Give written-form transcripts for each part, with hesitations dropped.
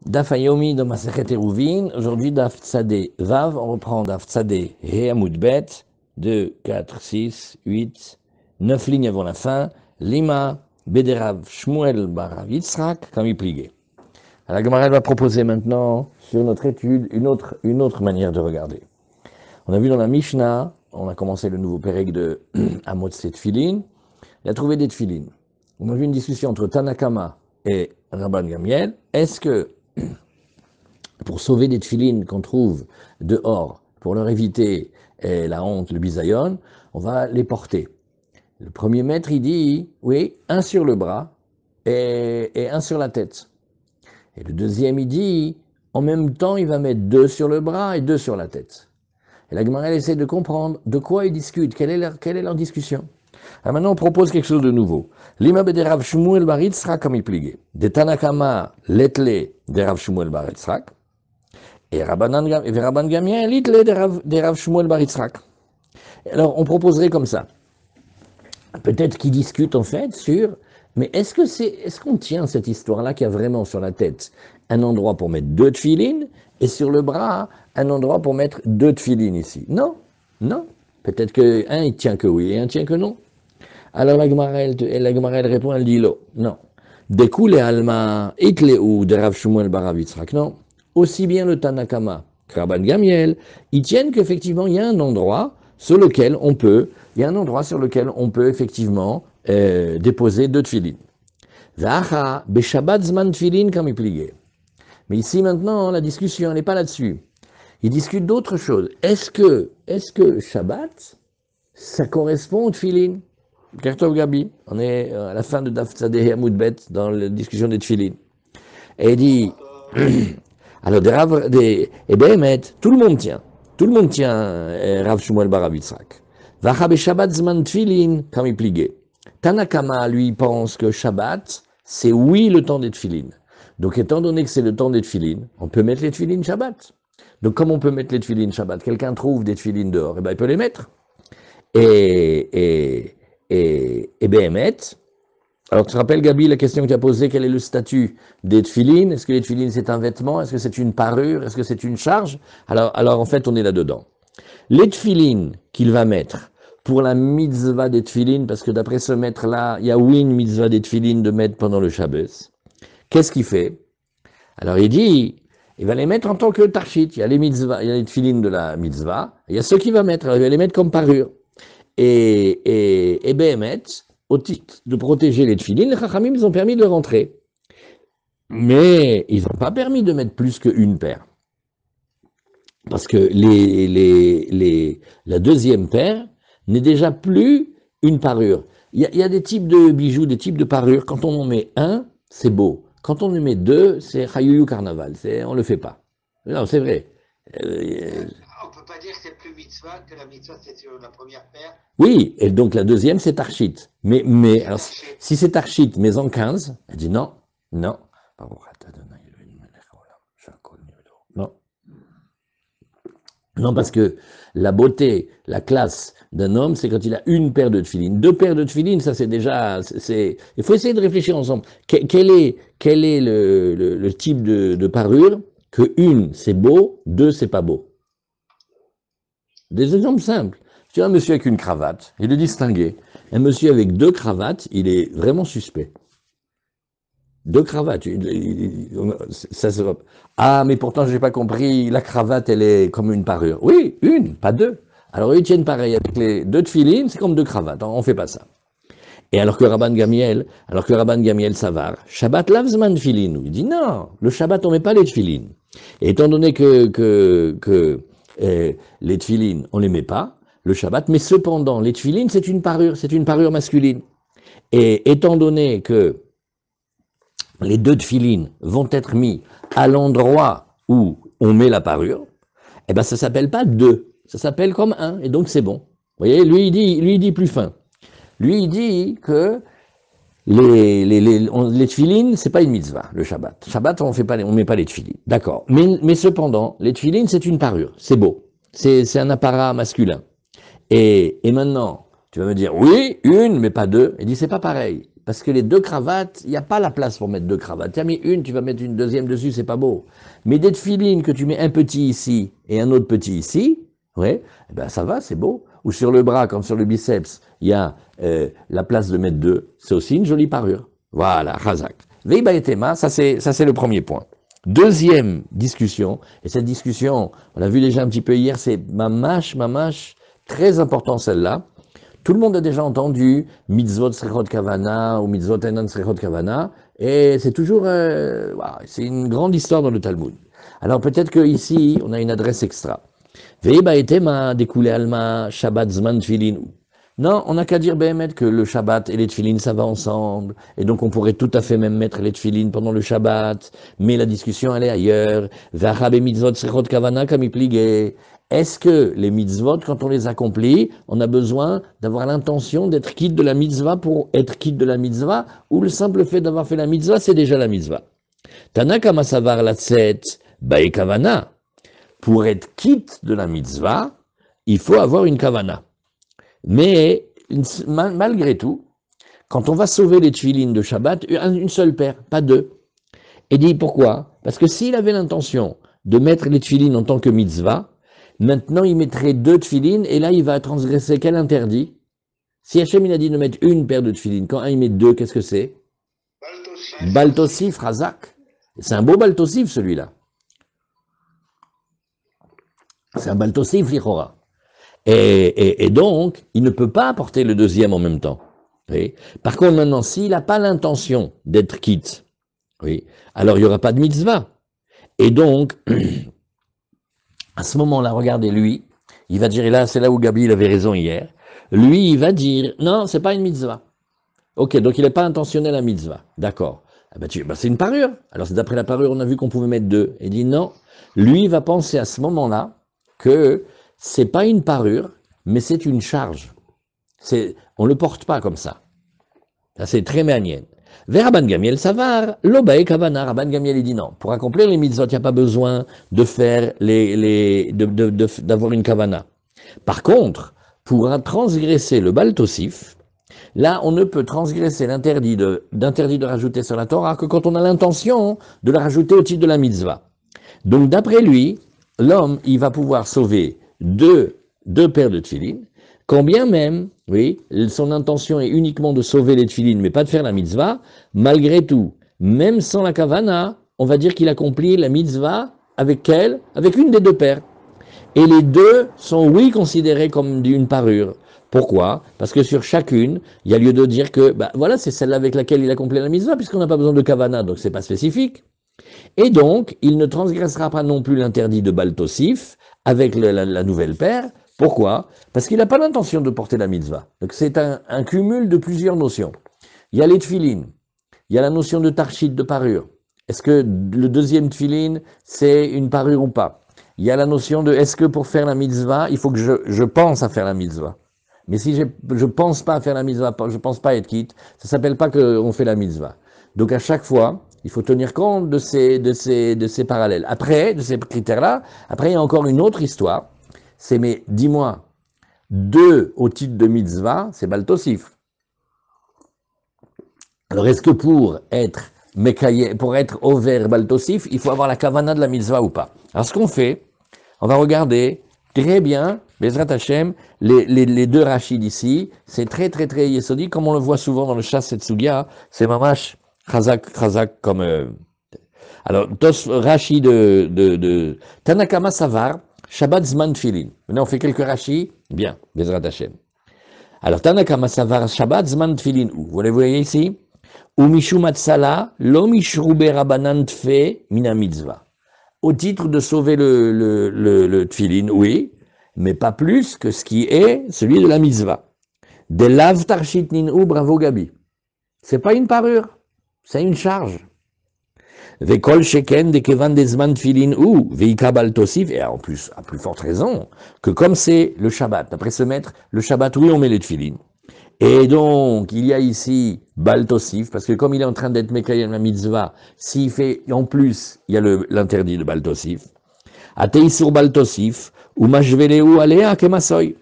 Daf Hayomi dans Masechet Eruvin. Aujourd'hui, Daf Tzadé Vav. On reprend Daf Tzadé He Amud Bet. 2, 4, 6, 8, 9 lignes avant la fin. Lima, Bederav, Shmuel, Barav, Yitzhak, comme il pliait. La Gemara va proposer maintenant, sur notre étude, une autre manière de regarder. On a vu dans la Mishnah, on a commencé le nouveau pérec de Amot Tfilin. Il a trouvé des Tfilin. On a vu une discussion entre Tanakama et Rabban Gamiel. Est-ce que pour sauver des tefilines qu'on trouve dehors, pour leur éviter la honte, le bisayon, on va les porter. Le premier maître, il dit, oui, un sur le bras et un sur la tête. Et le deuxième, il dit, en même temps, il va mettre 2 sur le bras et 2 sur la tête. Et la Gemara essaie de comprendre de quoi ils discutent, quelle est leur discussion. Alors maintenant, on propose quelque chose de nouveau. Lima bederav Shmuel bar Yitzhak comme il pliait. De Tanakama letle de Rav Shmuel bar Yitzhak. Et Rabban Gamiel litle de Rav Shmuel bar Yitzhak. Alors, on proposerait comme ça. Peut-être qu'ils discutent en fait sur, mais est-ce qu'on tient cette histoire-là qu'il y a vraiment sur la tête un endroit pour mettre 2 tefilines et sur le bras un endroit pour mettre 2 tefilines ici? Non, non. Peut-être qu'un il tient que oui et un tient que non. Alors la Gemara elle répond, elle dit non. Découle alma itleu de Rav Shmuel bar Rav Yitzhak, non. Aussi bien le Tanakama que Rabban Gamiel, ils tiennent qu'effectivement il y a un endroit sur lequel on peut effectivement déposer 2 tefilines. Vacha beshabbat zman tefilin comme il pliait. Mais ici maintenant la discussion n'est pas là-dessus. Ils discutent d'autres choses. Est-ce que Shabbat ça correspond au tefilin? Kertov Gabi, on est à la fin de Daf Tzadeh Amud Bet dans la discussion des tefilin. Et il dit, alors et Behemet, tout le monde tient Rav Shmuel bar Rav Yitzhak. Vacha beshabbat zman tefilin, comme il pliait. Tanakama, lui, pense que Shabbat, c'est oui le temps des tefilin. Donc étant donné que c'est le temps des tefilin, on peut mettre les tefilin Shabbat. Donc comme on peut mettre les tefilin Shabbat, quelqu'un trouve des tefilin dehors, et ben il peut les mettre. Et Behemet. Alors, tu te rappelles, Gabi, la question que tu as posée, quel est le statut des tefilines? Est-ce que les tefilines, c'est un vêtement? Est-ce que c'est une parure? Est-ce que c'est une charge? Alors, en fait, on est là-dedans. Les tefilines qu'il va mettre pour la mitzvah des tefilines, parce que d'après ce maître-là, il y a oui une mitzvah des tefilines de mettre pendant le Shabbos. Qu'est-ce qu'il fait? Alors, il dit, il va les mettre en tant que tarshit. Il y a les mitzvahs, il y a les tefilines de la mitzvah. Il y a ceux qu'il va mettre. Alors, il va les mettre comme parure. Et Behemet, au titre de protéger les tefilines, les Chachamim, ils ont permis de rentrer. Mais ils n'ont pas permis de mettre plus qu'une paire. Parce que la deuxième paire n'est déjà plus une parure. Il y a des types de bijoux, des types de parures. Quand on en met un, c'est beau. Quand on en met 2, c'est Chayuyu Carnaval. On ne le fait pas. Non, c'est vrai. On ne peut pas dire que c'est plus mitzvah que la mitzvah c'est sur la première paire. Oui, et donc la deuxième c'est Tarshit. Mais alors, si c'est Tarshit, mais en 15, elle dit non. Non. Non, parce que la beauté, la classe d'un homme, c'est quand il a une paire de tefilines. 2 paires de tefilines, ça c'est déjà... Il faut essayer de réfléchir ensemble. Quel est le type de parure que 1 c'est beau, 2 c'est pas beau? Des exemples simples. Tu as un monsieur avec une cravate, il est distingué. Un monsieur avec 2 cravates, il est vraiment suspect. 2 cravates, ça se voit. Ah, mais pourtant, j'ai pas compris, la cravate, elle est comme une parure. Oui, 1, pas 2. Alors, ils tiennent pareil, avec les 2 tefilines, c'est comme 2 cravates, on fait pas ça. Et alors que Rabban Gamiel Savar, Shabbat lavzman tefilin, il dit non, le Shabbat, on met pas les tefilines. Et étant donné que les tefilines, on les met pas, le Shabbat, mais cependant, les tefilines, c'est une parure masculine. Et étant donné que les 2 tefilines vont être mis à l'endroit où on met la parure, eh ben ça s'appelle pas 2, ça s'appelle comme 1, et donc c'est bon. Vous voyez, lui il dit plus fin. Lui il dit que les tefilines, c'est pas une mitzvah, le Shabbat. Shabbat, on met pas les tefilines. D'accord. Mais cependant, les tefilines, c'est une parure, c'est beau. C'est un apparat masculin. Et maintenant, tu vas me dire, oui, 1, mais pas 2. Il dit, c'est pas pareil. parce que les deux cravates, il n'y a pas la place pour mettre deux cravates. Tu as mis une, tu vas mettre une deuxième dessus, c'est pas beau. Mais des tefilines que tu mets un petit ici et un autre petit ici, ouais, eh ben ça va, c'est beau. Ou sur le bras, comme sur le biceps, il y a la place de mettre deux, c'est aussi une jolie parure. Voilà, Chazak. Veiba et Tema, ça c'est le premier point. Deuxième discussion, et cette discussion, on l'a vu déjà un petit peu hier, c'est mamash, très important celle-là. Tout le monde a déjà entendu mitzvot srechot kavana ou mitzvot enan srechot kavana, et c'est toujours, c'est une grande histoire dans le Talmud. Alors peut-être qu'ici, on a une adresse extra. Veiba et Tema, découlé alma, Shabbat zman tfilin. Non, on n'a qu'à dire Béhémet que le Shabbat et les tefilines, ça va ensemble. Et donc, on pourrait tout à fait même mettre les tefilines pendant le Shabbat. Mais la discussion, elle est ailleurs. Vachabe mitzvot srechot kavana kamipligé. Est-ce que les mitzvot, quand on les accomplit, on a besoin d'avoir l'intention d'être quitte de la mitzvah pour être quitte de la mitzvah, ou le simple fait d'avoir fait la mitzvah, c'est déjà la mitzvah? Tanaka masavar latset bae kavana. Pour être quitte de la mitzvah, il faut avoir une kavana. Mais malgré tout, quand on va sauver les tefilines de Shabbat, une seule paire, pas deux. Et dit pourquoi? Parce que s'il avait l'intention de mettre les tefilines en tant que mitzvah, maintenant il mettrait deux tefilines et là il va transgresser quel interdit? Si Hachem il a dit de mettre une paire de tefilines, quand il met deux, qu'est-ce que c'est? Baltosif, Razak. C'est un beau baltosif celui-là. C'est un baltosif, l'Ichora. Et donc, il ne peut pas apporter le deuxième en même temps. Oui. Par contre, maintenant, s'il n'a pas l'intention d'être quitte, oui, alors il n'y aura pas de mitzvah. Et donc, à ce moment-là, regardez, lui, il va dire, et là, c'est là où Gabi il avait raison hier, lui, il va dire, non, c'est pas une mitzvah. Ok, donc il n'est pas intentionnel à mitzvah. D'accord. Ah ben, c'est une parure. Alors, c'est d'après la parure, on a vu qu'on pouvait mettre deux. Il dit non. Lui, il va penser à ce moment-là que c'est pas une parure, mais c'est une charge. On le porte pas comme ça. Ça, c'est très méanien. Vers Rabban Gamiel Savar, l'Obae Kavana, Rabban Gamiel, il dit non. Pour accomplir les mitzvot, il n'y a pas besoin de faire d'avoir une kavana. Par contre, pour transgresser le baltosif, là, on ne peut transgresser l'interdit de rajouter sur la Torah que quand on a l'intention de la rajouter au titre de la mitzvah. Donc, d'après lui, l'homme, il va pouvoir sauver deux paires de tefilines, quand bien même, oui, son intention est uniquement de sauver les tefilines, mais pas de faire la mitzvah, malgré tout, même sans la kavana, on va dire qu'il accomplit la mitzvah avec elle, avec une des deux paires. Et les deux sont, oui, considérés comme une parure. Pourquoi? Parce que sur chacune, il y a lieu de dire que, voilà, c'est celle avec laquelle il accomplit la mitzvah, puisqu'on n'a pas besoin de kavana, donc c'est pas spécifique. Et donc, il ne transgressera pas non plus l'interdit de baltosif avec la nouvelle paire. Pourquoi? Parce qu'il n'a pas l'intention de porter la mitzvah. Donc c'est un cumul de plusieurs notions. Il y a les tefilines, il y a la notion de tarchit, de parure. Est-ce que le deuxième tefilin, c'est une parure ou pas? Il y a la notion de est-ce que pour faire la mitzvah, il faut que je pense à faire la mitzvah. Mais si je pense pas à faire la mitzvah, je pense pas à être quitte, ça s'appelle pas qu'on fait la mitzvah. Donc à chaque fois, il faut tenir compte de ces parallèles. Après, de ces critères-là, après il y a encore une autre histoire. C'est, mais dis-moi, deux au titre de mitzvah, c'est baltosif. Alors est-ce que pour être over baltosif, il faut avoir la kavana de la mitzvah ou pas? Alors ce qu'on fait, on va regarder très bien, Bezrat Hashem, les deux Rachid ici, c'est très très très yesodi, comme on le voit souvent dans le Shas Setsugia, c'est mamash chazak comme... Alors, Rashi de Tanakama Savar, Shabbat Zman Tfilin. Maintenant, on fait quelques Rashi. Bien, Bezrat Hashem. Alors, Tanakama Savar, Shabbat Zman Tfilin. Vous les voyez ici? Ou Mishu Matsala, Lo Mishrube Rabanan Tfe Mina Mitzvah. Au titre de sauver le Tfilin, oui, mais pas plus que ce qui est celui de la Mitzvah. De Lav Tarshit Nin'u, bravo Gabi. C'est pas une parure, c'est une charge. Vekol sheken de kevan des zman tfilin ou veika baltosif, et en plus, à plus forte raison, que comme c'est le Shabbat, après se mettre le Shabbat, oui, on met les tfilin. Et donc, il y a ici baltosif, parce que comme il est en train d'être mekayem la mitzvah, s'il fait, en plus, il y a l'interdit de baltosif. Atei sur baltosif, ou mashveleu alea kemasoy.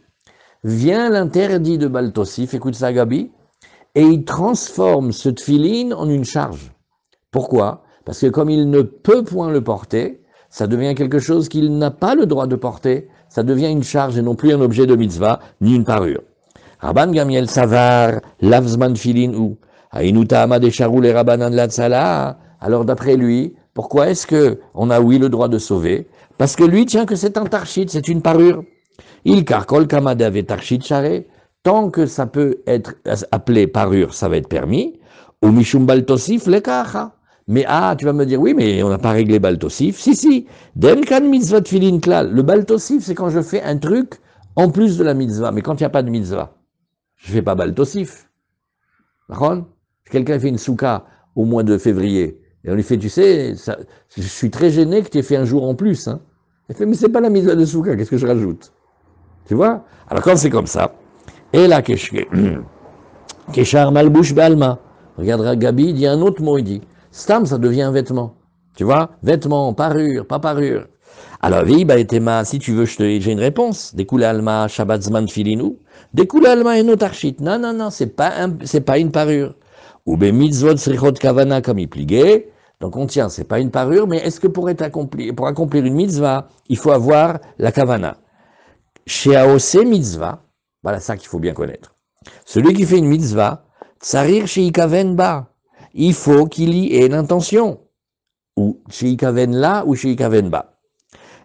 Vient l'interdit de baltosif, écoute ça, Gabi, et il transforme ce tefillin en une charge. Pourquoi? Parce que comme il ne peut point le porter, ça devient quelque chose qu'il n'a pas le droit de porter, ça devient une charge et non plus un objet de mitzvah, ni une parure. Rabban Gamiel Savar, Lavzman Tfilin ou Ainuta Amad Esharou les Rabbanan Latzala. Alors d'après lui, pourquoi est-ce que on a oui le droit de sauver? Parce que lui tient que c'est un tarchit, c'est une parure. Il karkol kamadav et tarchit charé. Tant que ça peut être appelé parure, ça va être permis. Ou mishum baltosif lekacha. Mais tu vas me dire, oui, mais on n'a pas réglé baltosif. Si. Delkan mitzvah tfilin klal. Le baltosif, c'est quand je fais un truc en plus de la mitzvah. Mais quand il n'y a pas de mitzvah, je ne fais pas baltosif. D'accord? Quelqu'un fait une souka au mois de février. Et on lui fait, tu sais, ça, je suis très gêné que tu aies fait un jour en plus. Hein. Il fait, mais c'est pas la mitzvah de souka, qu'est-ce que je rajoute? Tu vois? Alors quand c'est comme ça, et là, Keshar malbouche balma. Regardera Gabi, il dit un autre mot, il dit. Stam, ça devient un vêtement. Tu vois? Vêtement, parure, pas parure. Alors, Tema, si tu veux, j'ai une réponse. Découle alma, Shabbat zman filinu. Découle alma et notarchit. Non, c'est pas une parure. Ou be mitzvot srichot kavana comme il pliguait. Donc on tient, c'est pas une parure, mais est-ce que pour accomplir une mitzvah, il faut avoir la kavana? Chez Aose mitzvah, voilà ça qu'il faut bien connaître. Celui qui fait une mitzvah, tsarir chez ikaven ba. Il faut qu'il y ait l'intention. Ou chez ikaven là, ou chez ikaven ba.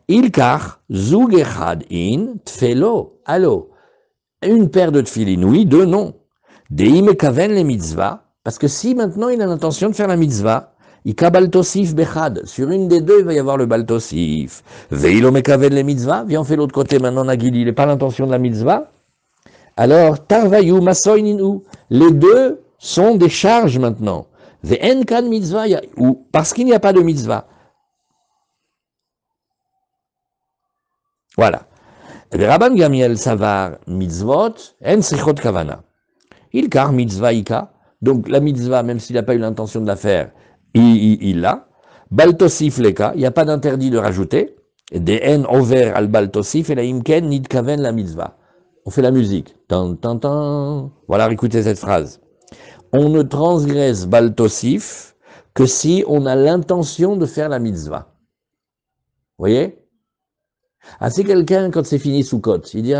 Ilkar, zug echad in, tfelo, allo. Une paire de tfilin, oui, deux non. Deim ekaven les mitzvah, parce que si maintenant il a l'intention de faire la mitzvah, il kabaltosif bechad, sur une des deux il va y avoir le baltosif. Veilo mekaven les mitzvah, viens on fait l'autre côté maintenant, Nagili, il n'a pas l'intention de la mitzvah. Alors, tarvayu masoininu, les deux sont des charges maintenant. Ve'en kan mitzvah, ou parce qu'il n'y a pas de mitzvah. Voilà. Rabban Gamiel Savar mitzvot, en srichot kavana. Il car mitzvah ika, donc la mitzvah, même s'il n'a pas eu l'intention de la faire, il l'a. Baltosif leka, il n'y a pas d'interdit de rajouter. Des en over al baltosif et la imken nid kaven la mitzvah. On fait la musique. Tan, tan, tan. Voilà, écoutez cette phrase. On ne transgresse baltosif que si on a l'intention de faire la mitzvah. Vous voyez? C'est quelqu'un, quand c'est fini Soukot, il dit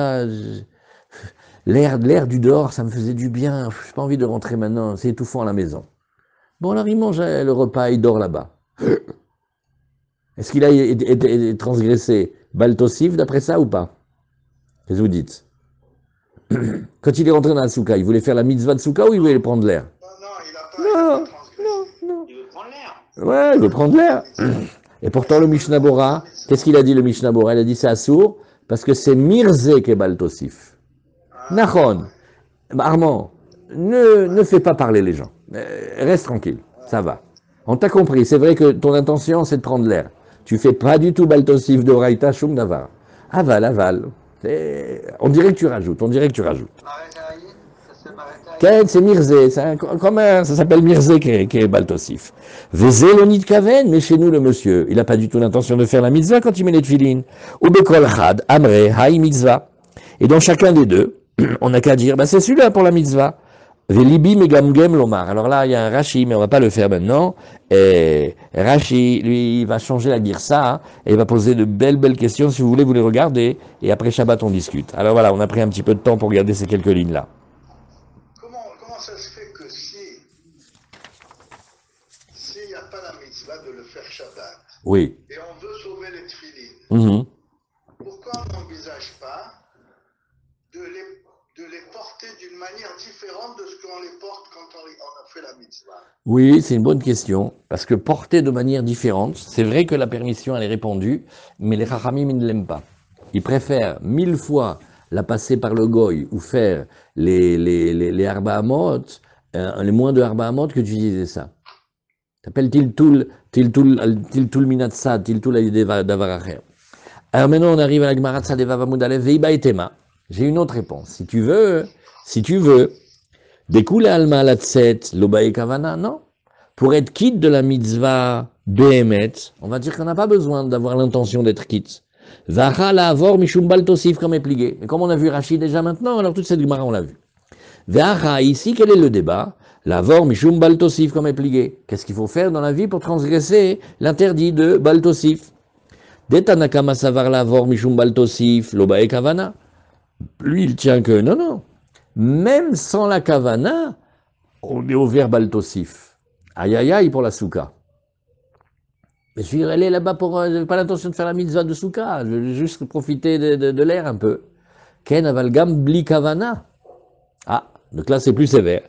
l'air du dehors, ça me faisait du bien, je n'ai pas envie de rentrer maintenant, c'est étouffant à la maison. Bon, alors il mange le repas, il dort là-bas. Est-ce qu'il a été transgressé baltosif d'après ça ou pas? Qu'est-ce que vous dites? Quand il est rentré dans la souka, il voulait faire la mitzvah de souka ou il voulait prendre l'air? Non, il a pas transgressé. Non. Il veut prendre l'air. Ouais, il veut prendre l'air. Et pourtant, le Mishnah Bora, qu'est-ce qu'il a dit, le Mishnah Bora? Il a dit c'est assour, parce que c'est Mirze qui est baltosif. Nachon. Armand, ne fais pas parler les gens. Reste tranquille, ça va. On t'a compris, c'est vrai que ton intention, c'est de prendre l'air. Tu fais pas du tout baltosif de Raïta Shum Navar. Aval. On dirait que tu rajoutes. C'est Mirze, ça s'appelle Mirze qui est baltosif. Vezelonit kaven, mais chez nous le monsieur, il n'a pas du tout l'intention de faire la mitzvah quand il met les tefilines. Ou bekol chad, amre, haï mitzvah. Et dans chacun des deux, on n'a qu'à dire, c'est celui-là pour la mitzvah. Velibi megamgem lomar. Alors là, il y a un Rashi, mais on va pas le faire maintenant. Et Rashi, lui, il va changer la girsa, et il va poser de belles questions. Si vous voulez, vous les regardez. Et après Shabbat, on discute. Alors voilà, on a pris un petit peu de temps pour regarder ces quelques lignes-là. Comment ça se fait que s'il n'y a pas la mitzvah de le faire Shabbat, oui, et on veut sauver les tefilines, pourquoi on n'envisage pas de les porter d'une manière différente de ce qu'on les porte quand on a fait la mitzvah? Oui, c'est une bonne question, parce que porter de manière différente, c'est vrai que la permission, elle est répandue, mais les Chachamim, ils ne l'aiment pas. Ils préfèrent 1000 fois la passer par le goy ou faire les Arba Hamot, les moins de Arba Hamot que d'utiliser ça. Ça s'appelle Tiltul Minatsa, Tiltul Davaracher. Alors maintenant, on arrive à la Gemara Tzadeva Vamudalev, Veiba et Tema. J'ai une autre réponse. Si tu veux, découle alma latset, lobae kavana, non. Pour être quitte de la mitzvah behemet, on va dire qu'on n'a pas besoin d'avoir l'intention d'être quitte. Vacha la avor mishum baltosif comme est plié. Mais comme on a vu Rachid déjà maintenant, alors toute cette Gemara on l'a vu. Ve'acha, ici, quel est le débat? Lavor mishum baltosif, comme plié. Qu'est-ce qu'il faut faire dans la vie pour transgresser l'interdit de baltosif? Detanakama savar lavor mishum baltosif, lobae kavana. Lui, il tient que non. Même sans la kavana, on est au verbe baltosif. Aïe aïe aïe pour la souka. Mais je suis allé là-bas pour, j'avais pas l'intention de faire la mitzvah de souka, je veux juste profiter de l'air un peu. Ken avalgam bli kavana. Ah, donc là c'est plus sévère.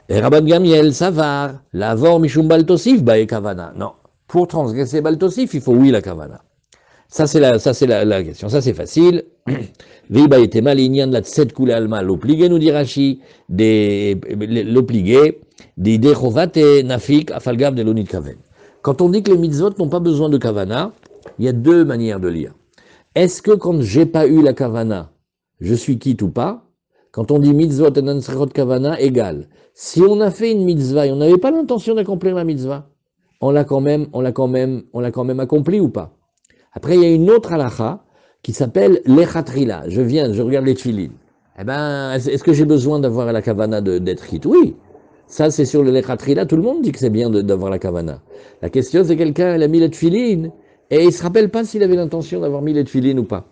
Et Rabban Gamiel, Savar, Lavor Mishum Baltosif, Bae Kavana. Non, pour transgresser Baltosif, il faut oui la Kavana. Ça c'est la question, ça c'est facile. Viba était mal, ignan la tset koule alma, l'obligé, nous dit Rashi, l'obligé, des dechovate nafik, afalgav de l'onit kaven. Quand on dit que les mitzvot n'ont pas besoin de Kavana, il y a deux manières de lire. Est-ce que quand j'ai pas eu la Kavana, je suis quitte ou pas? Quand on dit mitzvot et nansrechot kavana, égal. Si on a fait une mitzvah et on n'avait pas l'intention d'accomplir la mitzvah, on l'a quand même accompli ou pas? Après, il y a une autre halakha qui s'appelle l'echatrila. Je regarde les tfilines. Eh ben, est-ce que j'ai besoin d'avoir la kavana d'être quitte? Oui. Ça, c'est sur l'echatrila. Tout le monde dit que c'est bien d'avoir la kavana. La question, c'est quelqu'un, il a mis les tfilines et il se rappelle pas s'il avait l'intention d'avoir mis les tfilines ou pas.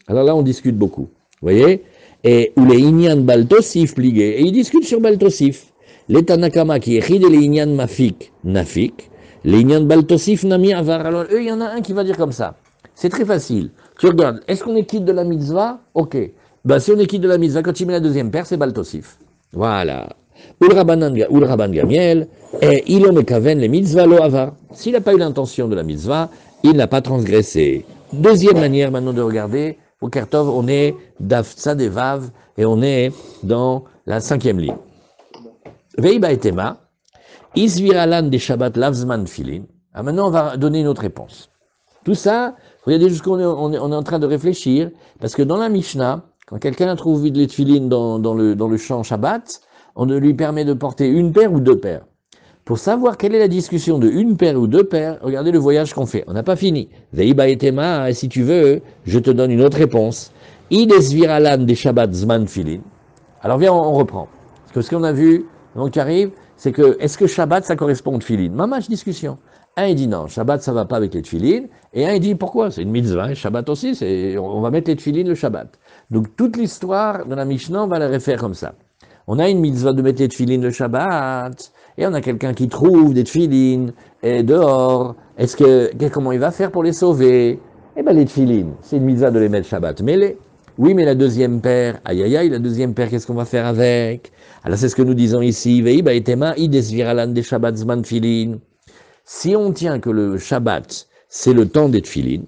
Alors là, on discute beaucoup. Vous voyez? Et ou les inyan baltosif pligué, et ils discutent sur baltosif. Les Tanakama qui écrit les inyan mafik, nafik, les inyan baltosif nami avar. Alors eux, il y en a un qui va dire comme ça. C'est très facile. Tu regardes, est-ce qu'on est quitte de la mitzvah? Ok. Ben si on est quitte de la mitzvah, quand il met la deuxième paire, c'est baltosif. Voilà. Ou le Rabban Gamiel, et il me kaven les mitzvah lo avar. S'il n'a pas eu l'intention de la mitzvah, il n'a pas transgressé. Deuxième manière maintenant de regarder. Au Kertov, on est d'Aftsad et Vav, et on est dans la 5e ligne. Veiba et Tema, Isviralan des Shabbat Lavzman Filin. Ah, maintenant, on va donner une autre réponse. Tout ça, regardez jusqu'où on est en train de réfléchir, parce que dans la Mishnah, quand quelqu'un trouve les tefilin dans le champ Shabbat, on lui permet de porter une paire ou deux paires. Pour savoir quelle est la discussion de une paire ou deux paires, regardez le voyage qu'on fait. On n'a pas fini. Veiba et Tema, si tu veux, je te donne une autre réponse. Ides viralan des Shabbat zman filin. Alors viens, on reprend. Parce que ce qu'on a vu, donc qui arrive, c'est que, est-ce que Shabbat, ça correspond au tefilin? Mamash discussion. Un, il dit non, Shabbat, ça va pas avec les tefilin. Et un, il dit pourquoi? C'est une mitzvah, Shabbat aussi, on va mettre les tefilin le Shabbat. Donc toute l'histoire de la Mishnah, on va la refaire comme ça. On a une mitzvah de mettre les tefilin le Shabbat, et on a quelqu'un qui trouve des tefilin et dehors. Comment il va faire pour les sauver? Eh ben les tefilin, c'est une mitzvah de les mettre Shabbat. Mais oui, mais la deuxième paire, aïe aïe aïe, la deuxième paire, qu'est-ce qu'on va faire avec? Alors c'est ce que nous disons ici. Veiba et Tema, ides viralan des Shabbat zman tefilin. Si on tient que le Shabbat, c'est le temps des tefilin,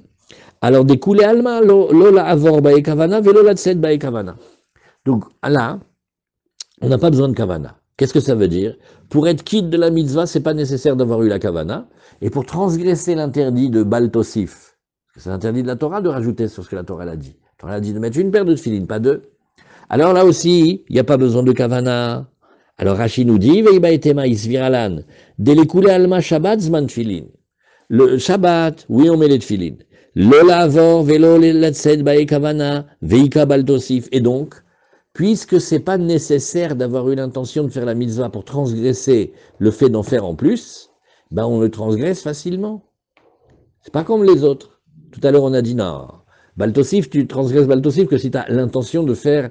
alors des koulé alma, lo la avor bae kavana, velo la tset bae kavana. Donc là, on n'a pas besoin de kavana. Qu'est-ce que ça veut dire? Pour être quitte de la mitzvah, c'est pas nécessaire d'avoir eu la kavana. Et pour transgresser l'interdit de baltosif, c'est l'interdit de la Torah de rajouter sur ce que la Torah l'a dit. La Torah a dit de mettre une paire de tefilin, pas deux. Alors là aussi, il n'y a pas besoin de kavana. Alors Rashi nous dit, Veiba et Tema isviralan, delekule alma Shabbat zman tefilin. Le Shabbat, oui, on met les tefilin. Lola avor velo letzed bae kavana, veika baltosif. Et donc, puisque c'est pas nécessaire d'avoir eu l'intention de faire la mitzvah pour transgresser le fait d'en faire en plus, ben on le transgresse facilement. C'est pas comme les autres. Tout à l'heure on a dit non, baltosif, tu transgresses baltosif que si tu as l'intention de faire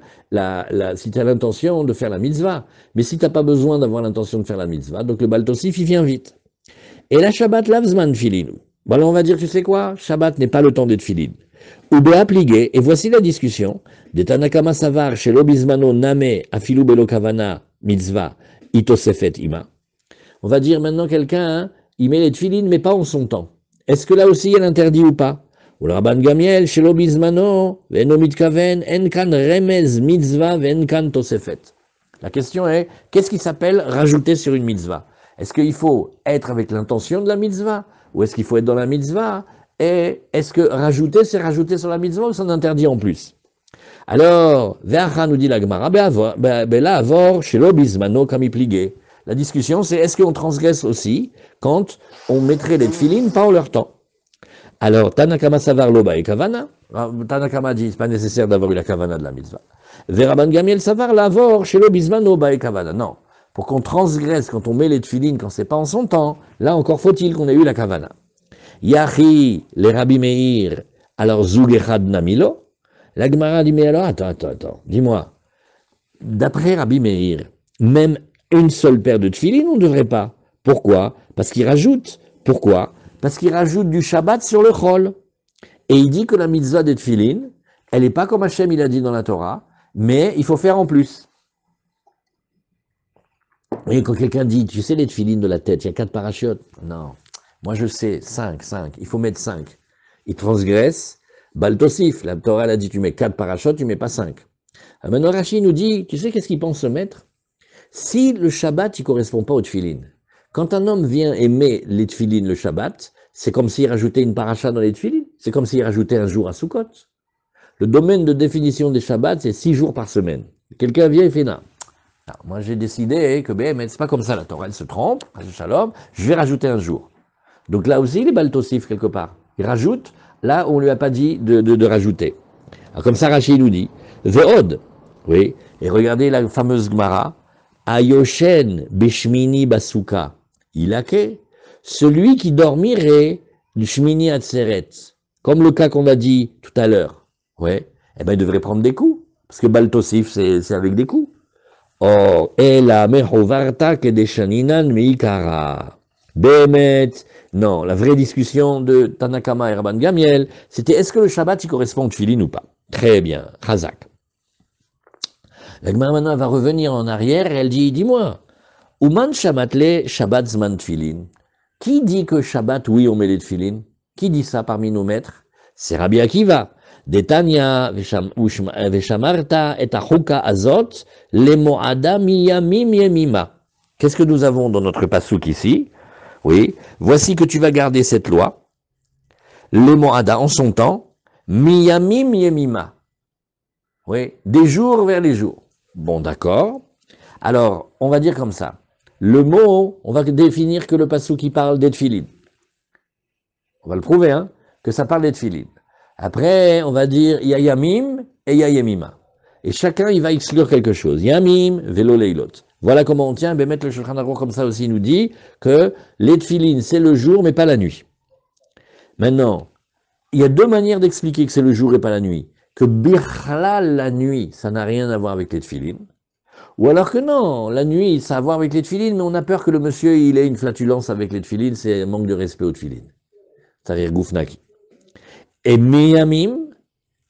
si tu as l'intention de faire la mitzvah. Mais si tu n'as pas besoin d'avoir l'intention de faire la mitzvah, donc le baltosif il vient vite. Et la Shabbat lavzman filin. Bon alors on va dire, tu sais quoi, Shabbat n'est pas le temps des tefilin. Ou be'apligé, et voici la discussion. De Tanakama Savar, chez l'obismano name afilu belo kavana mitzvah itosefet ima. On va dire maintenant quelqu'un, il met les tefilin, mais pas en son temps. Est-ce que là aussi il y a l'interdit ou pas? Ou le Rabban Gamiel, chez l'obismano, veno mitkaven, en kan remez mitzvah, ven kan tosefet. La question est, qu'est-ce qui s'appelle rajouter sur une mitzvah? Est-ce qu'il faut être avec l'intention de la mitzvah? Ou est-ce qu'il faut être dans la mitzvah? Et est-ce que rajouter, c'est rajouter sur la mitzvah ou c'est un interdit en plus? Alors, Ve'acha nous dit la Gemara, là, avor, chez l'obismano, comme il pliguait. La discussion, c'est est-ce qu'on transgresse aussi quand on mettrait les tefilin pas en leur temps? Alors, Tanakama Savar Loba et Kavana. Tanakama dit, c'est pas nécessaire d'avoir eu la Kavana de la mitzvah. Veraban Gamiel Savar Lavor, chez le Bisman Loba et Kavana. Non. Pour qu'on transgresse, quand on met les tefilines, quand c'est pas en son temps, là encore faut-il qu'on ait eu la Kavana. Yahi, les Rabbi Meir, alors Zug Echad Namilo. La Gemara dit, mais alors, attends, dis-moi. D'après Rabbi Meir, même une seule paire de tefilines, on ne devrait pas. Pourquoi? Parce qu'il rajoute. Pourquoi? Parce qu'il rajoute du Shabbat sur le Chol. Et il dit que la mitzvah des tefilines, elle n'est pas comme Hachem il a dit dans la Torah, mais il faut faire en plus. Et quand quelqu'un dit, tu sais les tefilines de la tête, il y a 4 parachutes. Non, moi je sais, 5, il faut mettre 5. Il transgresse, Baltosif, la Torah elle a dit, tu mets 4 parachutes, tu mets pas 5. Maintenant Rashi nous dit, tu sais qu'est-ce qu'il pense se mettre? Si le Shabbat, il correspond pas aux tefilines, quand un homme vient et met les tefilines le Shabbat, c'est comme s'il rajoutait une paracha dans les tefilines. C'est comme s'il rajoutait un jour à Sukkot. Le domaine de définition des Shabbats, c'est 6 jours par semaine. Quelqu'un vient et fait non. Alors, moi, j'ai décidé que c'est pas comme ça, la Torah, elle se trompe, Shalom, je vais rajouter un jour. Donc là aussi, il est baltosif quelque part. Il rajoute là où on lui a pas dit de rajouter. Alors comme ça, Rashi nous dit, Ve'od, oui, et regardez la fameuse Gemara, Ayoshen Beshmini Basuka, Ilake, celui qui dormirait du Shmini Atzeret, comme le cas qu'on a dit tout à l'heure, ouais, eh ben il devrait prendre des coups, parce que Baltosif, c'est avec des coups. Or, Ela Mehovarta Kedeshaninan Meikara. Behemet, non, la vraie discussion de Tanakama et Rabban Gamiel, c'était est-ce que le Shabbat il correspond au tefilin ou pas? Très bien, Chazak. La Gemara maintenant va revenir en arrière et elle dit, dis-moi, Uman Shamatle Shabbat Zman Tfilin. Qui dit que Shabbat, oui, on met les tefilin? Qui dit ça parmi nos maîtres? C'est Rabbi Akiva. Detanya Veshamarta et Achuka Azot le Moada Miyamim Yemima. Qu'est-ce que nous avons dans notre pasouk ici? Oui, voici que tu vas garder cette loi, le Moada en son temps, Miyamim Yemima. Oui, des jours vers les jours. Bon, d'accord. Alors, on va dire comme ça. Le mot, on va définir que le pasouk qui parle des tefilin. On va le prouver, hein, que ça parle des tefilin. Après, on va dire il y a Yamim et il y a Yemima. Et chacun, il va exclure quelque chose. Yamim, Velo Leilot. Voilà comment on tient. Mettre le Shulchan Aruch comme ça aussi nous dit que les tefilin, c'est le jour, mais pas la nuit. Maintenant, il y a deux manières d'expliquer que c'est le jour et pas la nuit. Que Bichlal, la nuit, ça n'a rien à voir avec les tefilin. Ou alors que non, la nuit, ça a à voir avec les tefilin, mais on a peur que le monsieur, il ait une flatulence avec les tefilin, c'est un manque de respect aux tefilin. C'est-à-dire Goufnaki. Et Miyamim,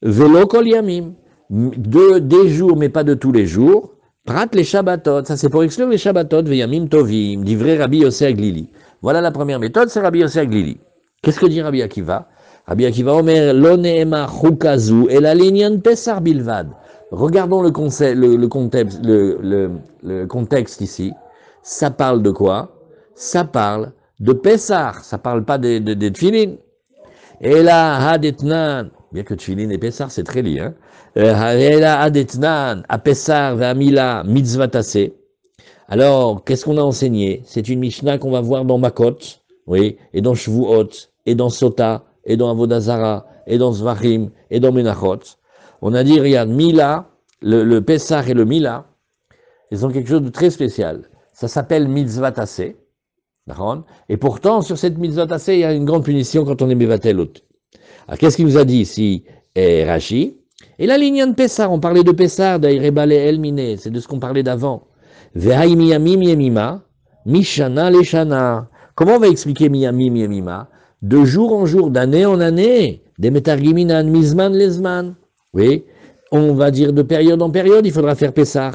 Velo Kol Yamim, des jours, mais pas de tous les jours, Prat les Shabbatot, ça c'est pour exclure les Shabbatot, Veyamim Tovim, livré Rabbi Yossé Aglili. Voilà la première méthode, c'est Rabbi Yossé Aglili. Qu'est-ce que dit Rabbi Akiva? Rabbi Akiva Omer, Lo Neema Chukazu, et la Linyan Pesar Bilvad. Regardons le contexte ici. Ça parle de quoi? Ça parle de Pessar, ça parle pas des tefilin. Et là, Hadetnan, bien que tefilin et Pessar, c'est très lié, hein. Et là, Hadetnan, à Pessar, Vamila, Mitzvah Tassé. Alors, qu'est-ce qu'on a enseigné? C'est une Mishnah qu'on va voir dans Makot, oui, et dans Shvuot, et dans Sota, et dans Avodazara, et dans Zvachim, et dans Menachot. On a dit, regarde, Mila, le Pessah et le Mila, ils ont quelque chose de très spécial. Ça s'appelle Mitzvah Tassé. Et pourtant, sur cette Mitzvah Tassé, il y a une grande punition quand on est Mevatel. Alors, qu'est-ce qu'il nous a dit ici, Rashi? Et la ligne de Pessah, on parlait de Pessah, d'Aïrebale Elmine, c'est de ce qu'on parlait d'avant. Vehaï miyamim yemima, mishana leshana. Comment on va expliquer miyamim yemima? De jour en jour, d'année en année, des metargiminan, mizman lesman. Oui, on va dire de période en période, il faudra faire Pessah.